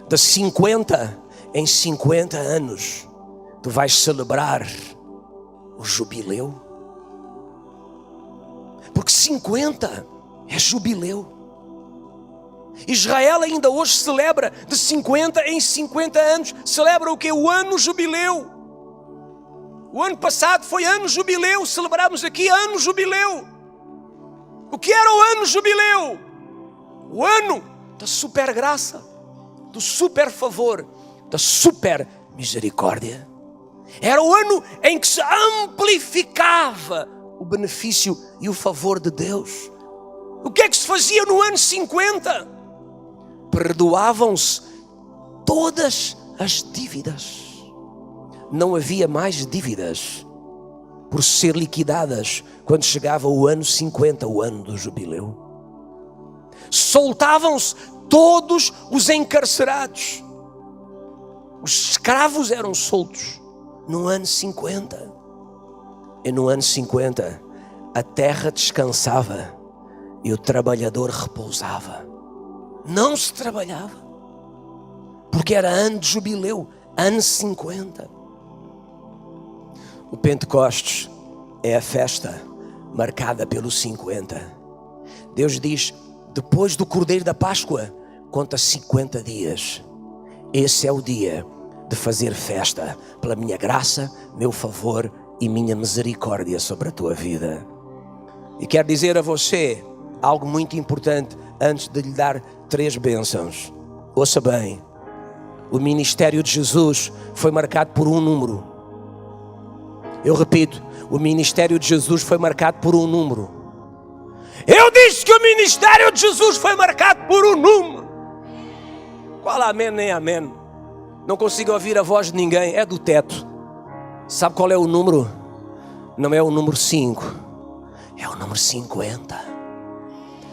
de 50 em 50 anos tu vais celebrar o jubileu. Porque 50 é jubileu. Israel ainda hoje celebra de 50 em 50 anos. Celebra o quê? O ano jubileu. O ano passado foi ano jubileu. Celebramos aqui ano jubileu. O que era o ano jubileu? O ano da super graça, do super favor, da super misericórdia. Era o ano em que se amplificava o benefício e o favor de Deus. O que é que se fazia no ano 50? Perdoavam-se todas as dívidas. Não havia mais dívidas por ser liquidadas quando chegava o ano 50, o ano do jubileu. Soltavam-se todos os encarcerados. Os escravos eram soltos no ano 50. E no ano 50 a terra descansava e o trabalhador repousava. Não se trabalhava, porque era ano de jubileu, ano 50. O Pentecostes é a festa marcada pelos 50. Deus diz: depois do Cordeiro da Páscoa, conta 50 dias. Esse é o dia de fazer festa pela minha graça, meu favor e minha misericórdia sobre a tua vida. E quero dizer a você algo muito importante antes de lhe dar 3 bênçãos. Ouça bem: o ministério de Jesus foi marcado por um número. Eu repito, o ministério de Jesus foi marcado por um número. Eu disse que o ministério de Jesus foi marcado por um número. Qual amém nem amém? Não consigo ouvir a voz de ninguém, é do teto. Sabe qual é o número? Não é o número 5, é o número 50.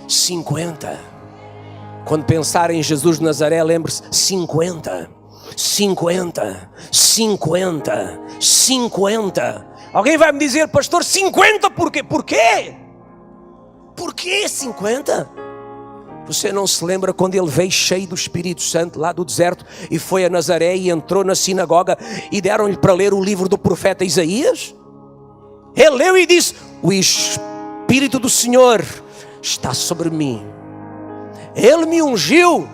50. Quando pensar em Jesus de Nazaré, lembre-se: 50, 50, 50, 50. Alguém vai me dizer: pastor, 50 por quê? Por quê? Por que 50? Você não se lembra quando ele veio cheio do Espírito Santo lá do deserto e foi a Nazaré e entrou na sinagoga e deram-lhe para ler o livro do profeta Isaías? Ele leu e disse: o Espírito do Senhor está sobre mim. Ele me ungiu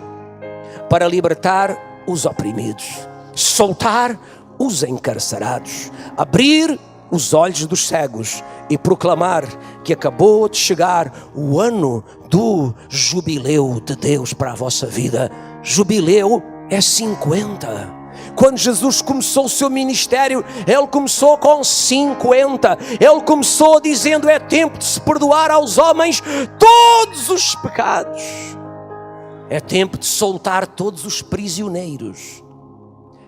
para libertar os oprimidos, soltar os encarcerados, abrir os olhos dos cegos e proclamar que acabou de chegar o ano do jubileu de Deus para a vossa vida. Jubileu é 50. Quando Jesus começou o seu ministério, Ele começou com 50. Ele começou dizendo: é tempo de se perdoar aos homens todos os pecados. É tempo de soltar todos os prisioneiros.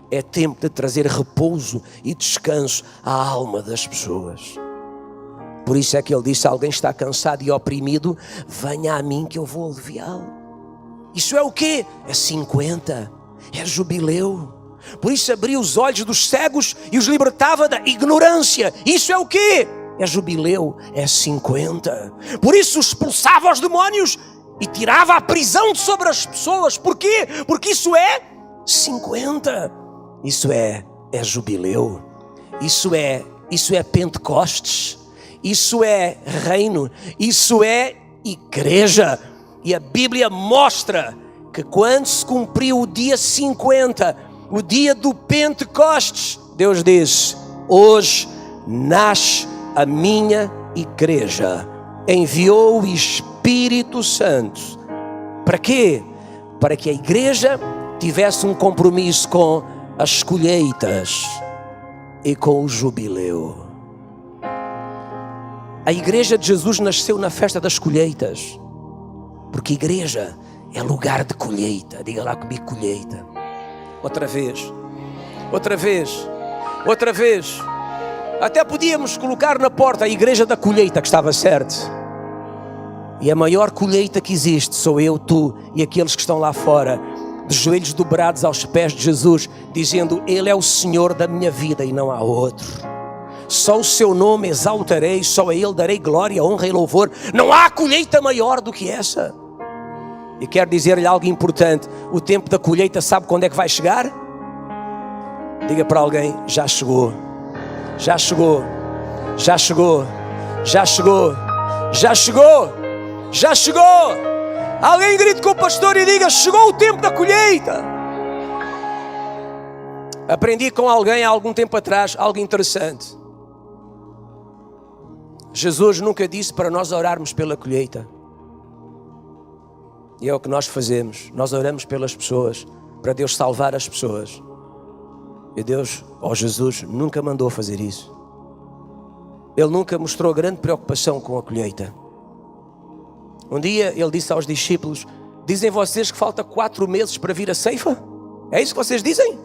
É tempo de trazer repouso e descanso à alma das pessoas. Por isso é que Ele disse: alguém está cansado e oprimido, venha a mim que eu vou aliviá-lo. Isso é o quê? É 50, é jubileu. Por isso abria os olhos dos cegos e os libertava da ignorância. Isso é o quê? É jubileu, é 50. Por isso expulsava os demónios e tirava a prisão de sobre as pessoas. Por quê? Porque isso é 50. Isso é jubileu. Isso é Pentecostes. Isso é reino. Isso é igreja. E a Bíblia mostra que quando se cumpriu o dia 50, o dia do Pentecostes, Deus diz: hoje nasce a minha igreja. Enviou o Espírito Santo. Para quê? Para que a igreja tivesse um compromisso com as colheitas e com o jubileu. A igreja de Jesus nasceu na festa das colheitas, porque igreja é lugar de colheita. Diga lá comigo, colheita. Outra vez, outra vez, outra vez. Até podíamos colocar na porta a igreja da colheita, que estava certo. E a maior colheita que existe sou eu, tu e aqueles que estão lá fora, de joelhos dobrados aos pés de Jesus, dizendo: Ele é o Senhor da minha vida e não há outro. Só o seu nome exaltarei, só a Ele darei glória, honra e louvor. Não há colheita maior do que essa. E quero dizer-lhe algo importante: o tempo da colheita, sabe quando é que vai chegar? Diga para alguém: já chegou, já chegou, já chegou, já chegou, já chegou, já chegou. Alguém grite com o pastor e diga: chegou o tempo da colheita. Aprendi com alguém há algum tempo atrás algo interessante. Jesus nunca disse para nós orarmos pela colheita. E é o que nós fazemos. Nós oramos pelas pessoas, para Deus salvar as pessoas. E Deus, Jesus, nunca mandou fazer isso. Ele nunca mostrou grande preocupação com a colheita. Um dia Ele disse aos discípulos: dizem vocês que falta 4 meses para vir a ceifa? É isso que vocês dizem?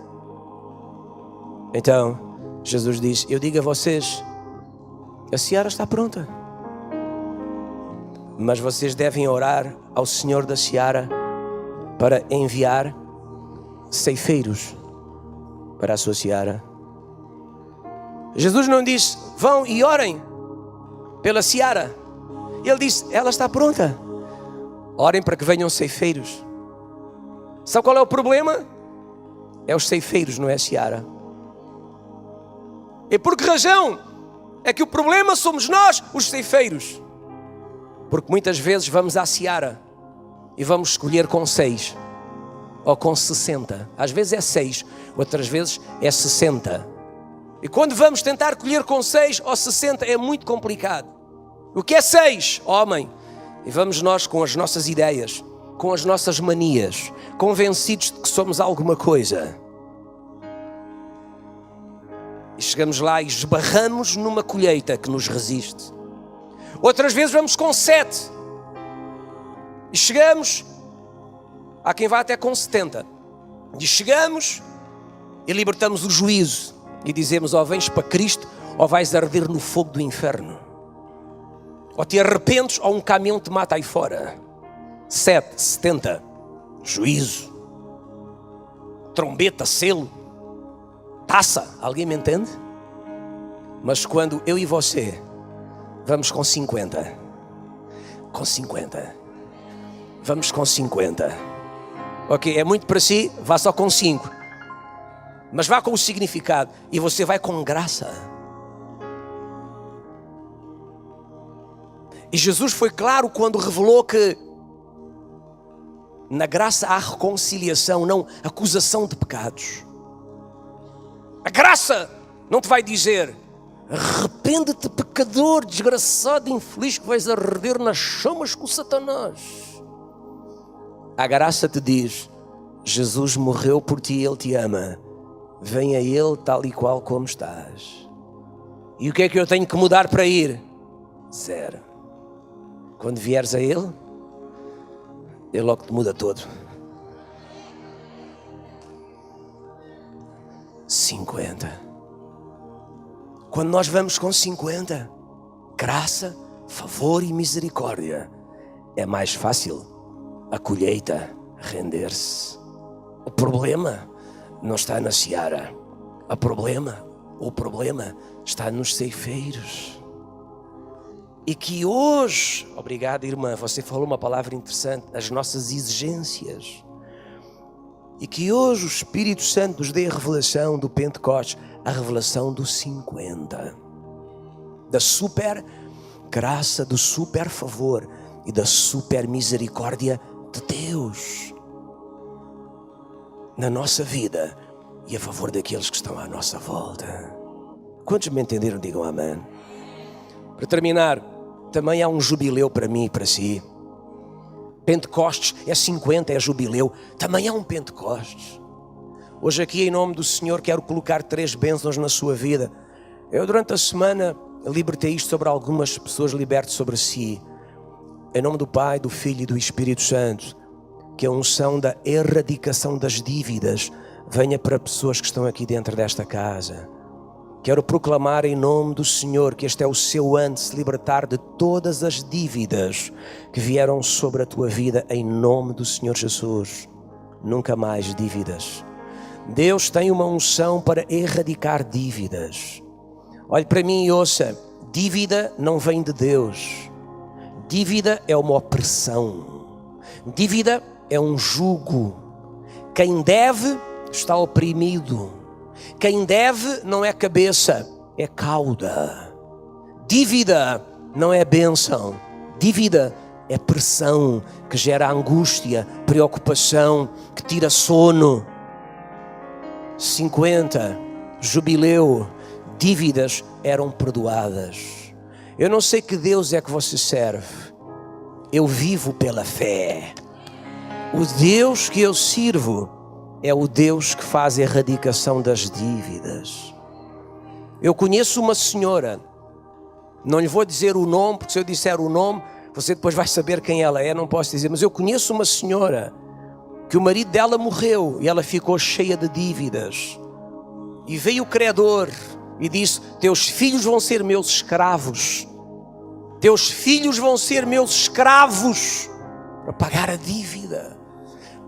Então Jesus disse: eu digo a vocês, a seara está pronta, mas vocês devem orar ao Senhor da seara para enviar ceifeiros para a sua seara. Jesus não disse: vão e orem pela seara. Ele disse: ela está pronta, orem para que venham ceifeiros. Sabe qual é o problema? É os ceifeiros, não é a seara. E por que razão é que o problema somos nós, os ceifeiros? Porque muitas vezes vamos à seara e vamos escolher com 6 ou com 60. Às vezes é 6, outras vezes é 60. E quando vamos tentar colher com 6 ou 60 é muito complicado. O que é 6? Homem. E vamos nós com as nossas ideias, com as nossas manias, convencidos de que somos alguma coisa. E chegamos lá e esbarramos numa colheita que nos resiste. Outras vezes vamos com 7. E chegamos, há quem vá até com 70. E chegamos e libertamos o juízo. E dizemos: ou vens para Cristo, ou vais arder no fogo do inferno. Ou te arrependes, ou um caminhão te mata aí fora. 7, 70. Juízo. Trombeta, selo. Taça. Alguém me entende? Mas quando eu e você vamos com 50. Com 50. Vamos com 50. Ok, é muito para si, vá só com 5. Mas vá com o significado. E você vai com graça. E Jesus foi claro quando revelou que na graça há reconciliação, não acusação de pecados. A graça não te vai dizer: arrepende-te, pecador, desgraçado, infeliz, que vais arder nas chamas com Satanás. A graça te diz: Jesus morreu por ti, Ele te ama. Vem a Ele tal e qual como estás. E o que é que eu tenho que mudar para ir? 0. Quando vieres a Ele, Ele logo te muda todo. 50. Quando nós vamos com 50, graça, favor e misericórdia, é mais fácil a colheita render-se. O problema não está na seara. O problema está nos ceifeiros. E que hoje, obrigado irmã, você falou uma palavra interessante, as nossas exigências. E que hoje o Espírito Santo nos dê a revelação do Pentecostes, a revelação do 50. Da super graça, do super favor e da super misericórdia de Deus. Na nossa vida e a favor daqueles que estão à nossa volta. Quantos me entenderam? Digam amém. Para terminar, também há um jubileu para mim e para si. Pentecostes é 50, é jubileu. Também há um Pentecostes. Hoje aqui, em nome do Senhor, quero colocar 3 bênçãos na sua vida. Eu durante a semana libertei isto sobre algumas pessoas, liberto sobre si. Em nome do Pai, do Filho e do Espírito Santo. Que a unção da erradicação das dívidas venha para pessoas que estão aqui dentro desta casa. Quero proclamar em nome do Senhor que este é o seu ano de se libertar de todas as dívidas que vieram sobre a tua vida em nome do Senhor Jesus. Nunca mais dívidas. Deus tem uma unção para erradicar dívidas. Olhe para mim e ouça, dívida não vem de Deus. Dívida é uma opressão. Dívida é um jugo. Quem deve está oprimido. Quem deve não é cabeça, é cauda. Dívida não é bênção. Dívida é pressão que gera angústia, preocupação, que tira sono. 50, jubileu, dívidas eram perdoadas. Eu não sei que Deus é que você serve. Eu vivo pela fé. O Deus que eu sirvo é o Deus que faz a erradicação das dívidas. Eu conheço uma senhora, não lhe vou dizer o nome, porque se eu disser o nome, você depois vai saber quem ela é, não posso dizer, mas eu conheço uma senhora que o marido dela morreu e ela ficou cheia de dívidas. E veio o credor e disse, teus filhos vão ser meus escravos. Teus filhos vão ser meus escravos para pagar a dívida.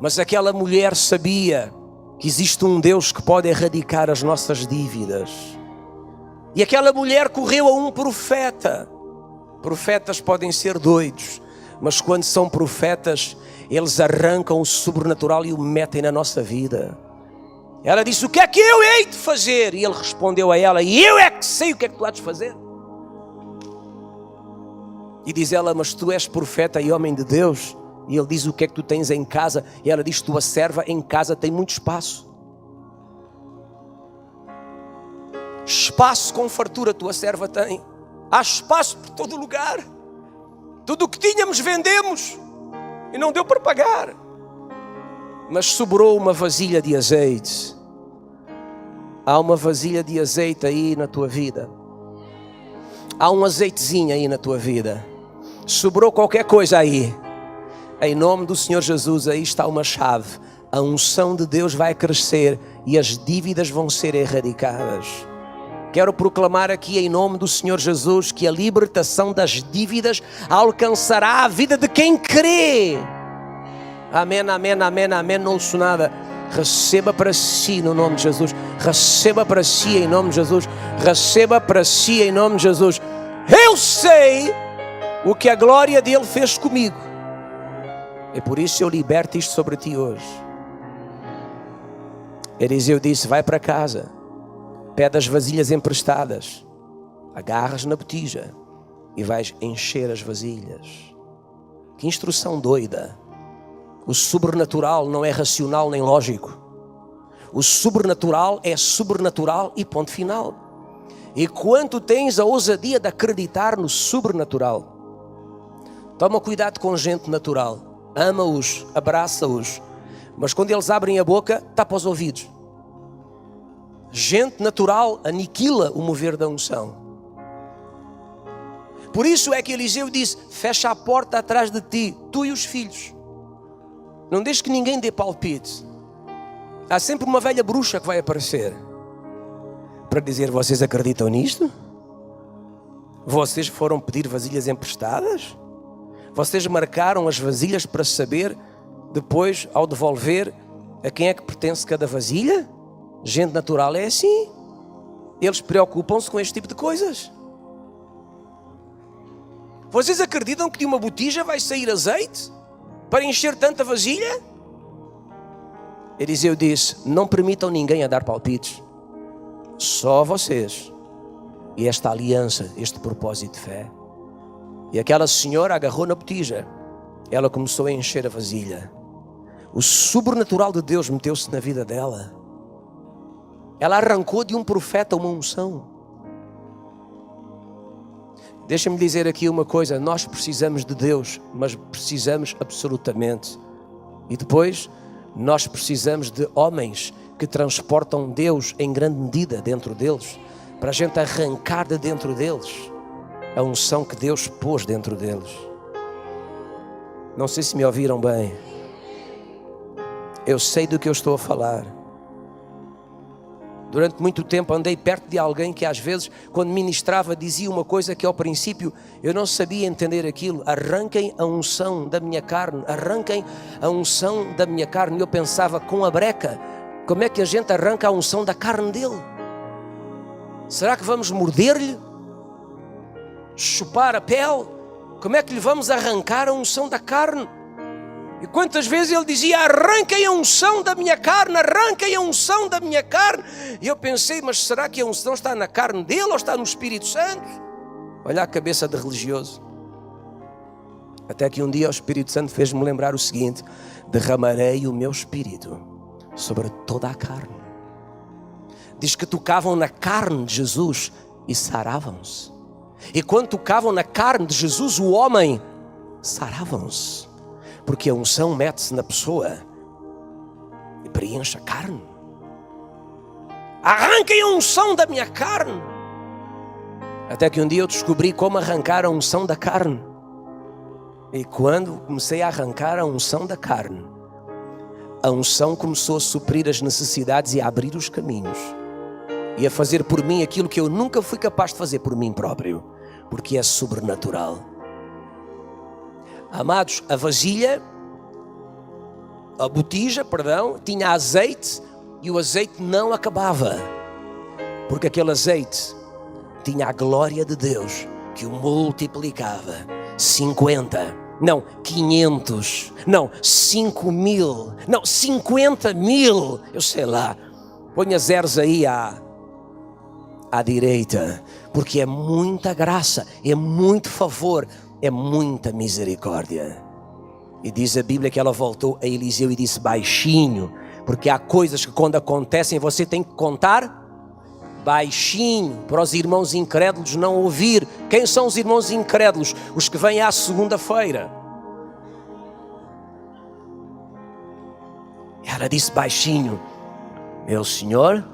Mas aquela mulher sabia que existe um Deus que pode erradicar as nossas dívidas. E aquela mulher correu a um profeta. Profetas podem ser doidos, mas quando são profetas, eles arrancam o sobrenatural e o metem na nossa vida. Ela disse, o que é que eu hei de fazer? E ele respondeu a ela, e eu é que sei o que é que tu hás de fazer. E diz ela, mas tu és profeta e homem de Deus? E ele diz, o que é que tu tens em casa? E ela diz, tua serva em casa tem muito espaço. Espaço com fartura tua serva tem. Há espaço por todo lugar. Tudo o que tínhamos vendemos e não deu para pagar. Mas sobrou uma vasilha de azeite. Há uma vasilha de azeite aí na tua vida. Há um azeitezinho aí na tua vida. Sobrou qualquer coisa aí. Em nome do Senhor Jesus, aí está uma chave. A unção de Deus vai crescer e as dívidas vão ser erradicadas. Quero proclamar aqui em nome do Senhor Jesus que a libertação das dívidas alcançará a vida de quem crê. Amém, amém, amém, amém. Não ouço nada. Receba para si no nome de Jesus. Receba para si em nome de Jesus. Receba para si em nome de Jesus. Eu sei o que a glória dele fez comigo. E por isso eu liberto isto sobre ti hoje. Eliseu disse, vai para casa, pede as vasilhas emprestadas, agarras na botija e vais encher as vasilhas. Que instrução doida. O sobrenatural não é racional nem lógico. O sobrenatural é sobrenatural e ponto final. E quando tens a ousadia de acreditar no sobrenatural, toma cuidado com gente natural. Ama-os, abraça-os, mas quando eles abrem a boca, tapa os ouvidos. Gente natural aniquila o mover da unção. Por isso é que Eliseu disse, fecha a porta atrás de ti, tu e os filhos. Não deixes que ninguém dê palpite. Há sempre uma velha bruxa que vai aparecer para dizer, vocês acreditam nisto? Vocês foram pedir vasilhas emprestadas? Vocês marcaram as vasilhas para saber, depois, ao devolver, a quem é que pertence cada vasilha? Gente natural é assim. Eles preocupam-se com este tipo de coisas. Vocês acreditam que de uma botija vai sair azeite para encher tanta vasilha? Eliseu disse: não permitam ninguém a dar palpites. Só vocês. E esta aliança, este propósito de fé. E aquela senhora agarrou na botija. Ela começou a encher a vasilha. O sobrenatural de Deus meteu-se na vida dela. Ela arrancou de um profeta uma unção. Deixa-me dizer aqui uma coisa. Nós precisamos de Deus, mas precisamos absolutamente. E depois, nós precisamos de homens que transportam Deus em grande medida dentro deles, para a gente arrancar de dentro deles a unção que Deus pôs dentro deles. Não sei se me ouviram bem. Eu sei do que eu estou a falar. Durante muito tempo andei perto de alguém que às vezes, quando ministrava, dizia uma coisa que ao princípio eu não sabia entender aquilo. Arranquem a unção da minha carne, arranquem a unção da minha carne. E eu pensava, com a breca, como é que a gente arranca a unção da carne dele? Será que vamos morder-lhe? Chupar a pele? Como é que lhe vamos arrancar a unção da carne? E quantas vezes ele dizia: arranquem a unção da minha carne, arranquem a unção da minha carne. E eu pensei, mas será que a unção está na carne dele ou está no Espírito Santo? Olha a cabeça de religioso. Até que um dia o Espírito Santo fez-me lembrar o seguinte: derramarei o meu Espírito sobre toda a carne. Diz que tocavam na carne de Jesus e saravam-se. E quando tocavam na carne de Jesus, o homem, saravam-se. Porque a unção mete-se na pessoa e preenche a carne. Arranquem a unção da minha carne. Até que um dia eu descobri como arrancar a unção da carne. E quando comecei a arrancar a unção da carne, a unção começou a suprir as necessidades e a abrir os caminhos. E a fazer por mim aquilo que eu nunca fui capaz de fazer por mim próprio. Porque é sobrenatural. Amados, a botija, tinha azeite e o azeite não acabava. Porque aquele azeite tinha a glória de Deus que o multiplicava. 50, não, 500, não, 5 mil, não, 50 mil, eu sei lá. Ponha zeros aí à direita, porque é muita graça, é muito favor, é muita misericórdia. E diz a Bíblia que ela voltou a Eliseu e disse baixinho, porque há coisas que quando acontecem você tem que contar baixinho, para os irmãos incrédulos não ouvir. Quem são os irmãos incrédulos? Os que vêm à segunda-feira. Ela disse baixinho: meu senhor,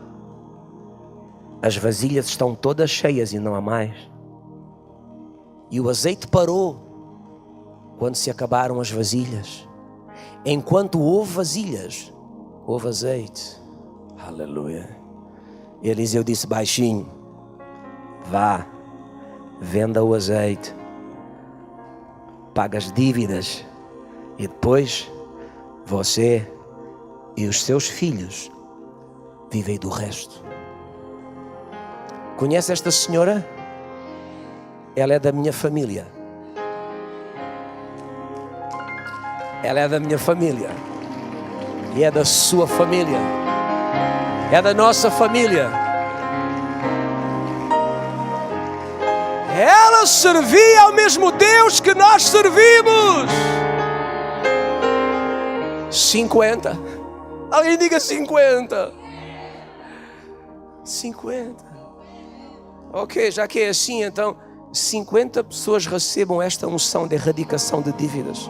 as vasilhas estão todas cheias e não há mais. E o azeite parou quando se acabaram as vasilhas. Enquanto houve vasilhas, houve azeite. Aleluia. Eliseu disse baixinho: vá, venda o azeite, paga as dívidas e depois você e os seus filhos vivem do resto. Conhece esta senhora? Ela é da minha família. Ela é da minha família. E é da sua família. É da nossa família. Ela servia ao mesmo Deus que nós servimos. 50. Alguém diga 50. 50. Ok, já que é assim, então 50 pessoas recebam esta unção de erradicação de dívidas.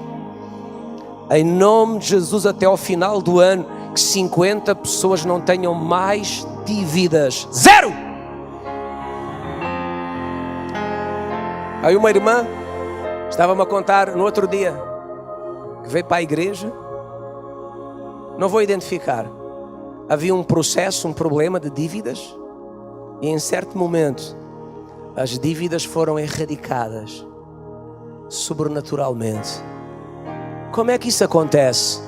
Em nome de Jesus, até ao final do ano, que 50 pessoas não tenham mais dívidas. 0! Aí uma irmã estava-me a contar no outro dia que veio para a igreja. Não vou identificar. Havia um processo, um problema de dívidas. E em certo momento as dívidas foram erradicadas sobrenaturalmente. Como é que isso acontece?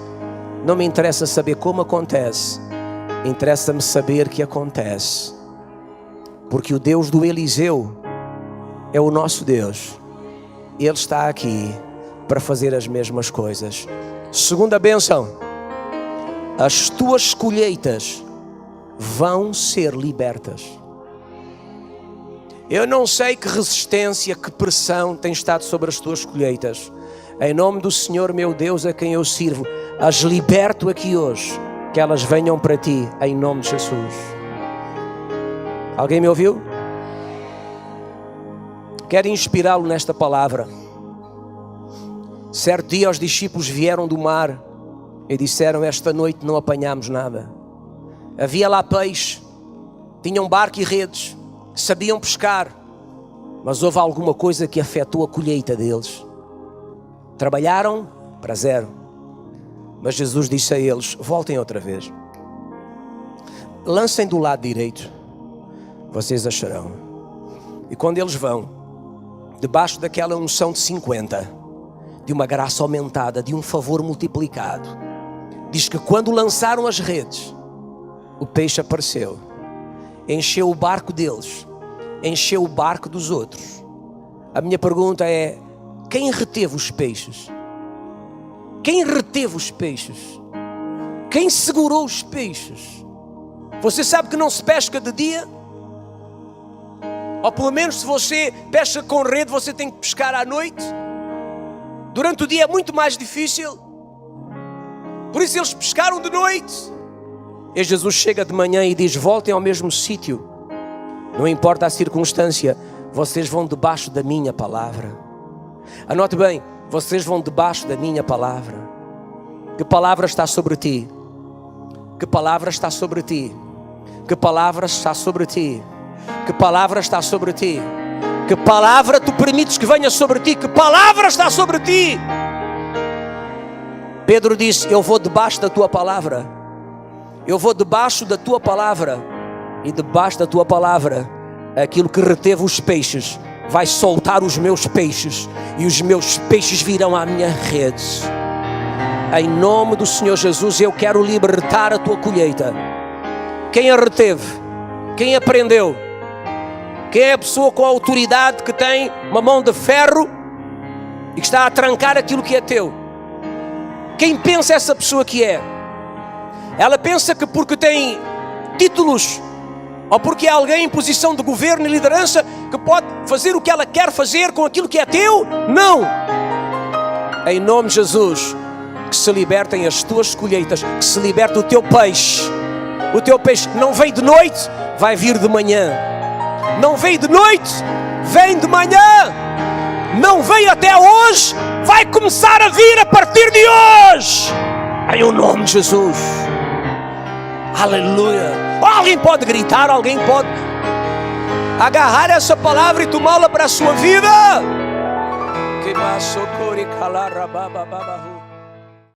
Não me interessa saber como acontece. Interessa-me saber que acontece, porque o Deus do Eliseu é o nosso Deus. Ele está aqui para fazer as mesmas coisas. Segunda bênção: as tuas colheitas vão ser libertas. Eu não sei que resistência, que pressão tem estado sobre as tuas colheitas. Em nome do Senhor meu Deus, a quem eu sirvo, as liberto aqui hoje, que elas venham para ti, em nome de Jesus. Alguém me ouviu? Quero inspirá-lo nesta palavra. Certo dia os discípulos vieram do mar e disseram: esta noite não apanhamos nada. Havia lá peixe, tinham barco e redes, sabiam pescar, mas houve alguma coisa que afetou a colheita deles. Trabalharam para zero. Mas Jesus disse a eles: voltem outra vez, lancem do lado direito, vocês acharão. E quando eles vão, debaixo daquela unção de 50, de uma graça aumentada, de um favor multiplicado, diz que quando lançaram as redes, o peixe apareceu, encheu o barco deles, encheu o barco dos outros. A minha pergunta é: quem reteve os peixes? Quem reteve os peixes? Quem segurou os peixes? Você sabe que não se pesca de dia? Ou pelo menos se você pesca com rede, você tem que pescar à noite. Durante o dia é muito mais difícil. Por isso eles pescaram de noite. E Jesus chega de manhã e diz: voltem ao mesmo sítio. Não importa a circunstância, vocês vão debaixo da minha palavra. Anote bem, vocês vão debaixo da minha palavra. Que palavra está sobre ti? Que palavra está sobre ti? Que palavra está sobre ti? Que palavra está sobre ti? Que palavra tu permites que venha sobre ti? Que palavra está sobre ti? Pedro disse: eu vou debaixo da tua palavra. Eu vou debaixo da tua palavra. E debaixo da tua palavra, aquilo que reteve os peixes vai soltar os meus peixes, e os meus peixes virão à minha rede. Em nome do Senhor Jesus, eu quero libertar a tua colheita. Quem a reteve? Quem aprendeu? Quem é a pessoa com a autoridade que tem uma mão de ferro e que está a trancar aquilo que é teu? Quem pensa essa pessoa que é? Ela pensa que porque tem títulos, ou porque é alguém em posição de governo e liderança, que pode fazer o que ela quer fazer com aquilo que é teu? Não! Em nome de Jesus, que se libertem as tuas colheitas, que se liberte o teu peixe. O teu peixe não vem de noite, vai vir de manhã. Não vem de noite, vem de manhã. Não veio até hoje, vai começar a vir a partir de hoje. Em o nome de Jesus. Aleluia. Alguém pode gritar, alguém pode agarrar essa palavra e tomá-la para a sua vida. Que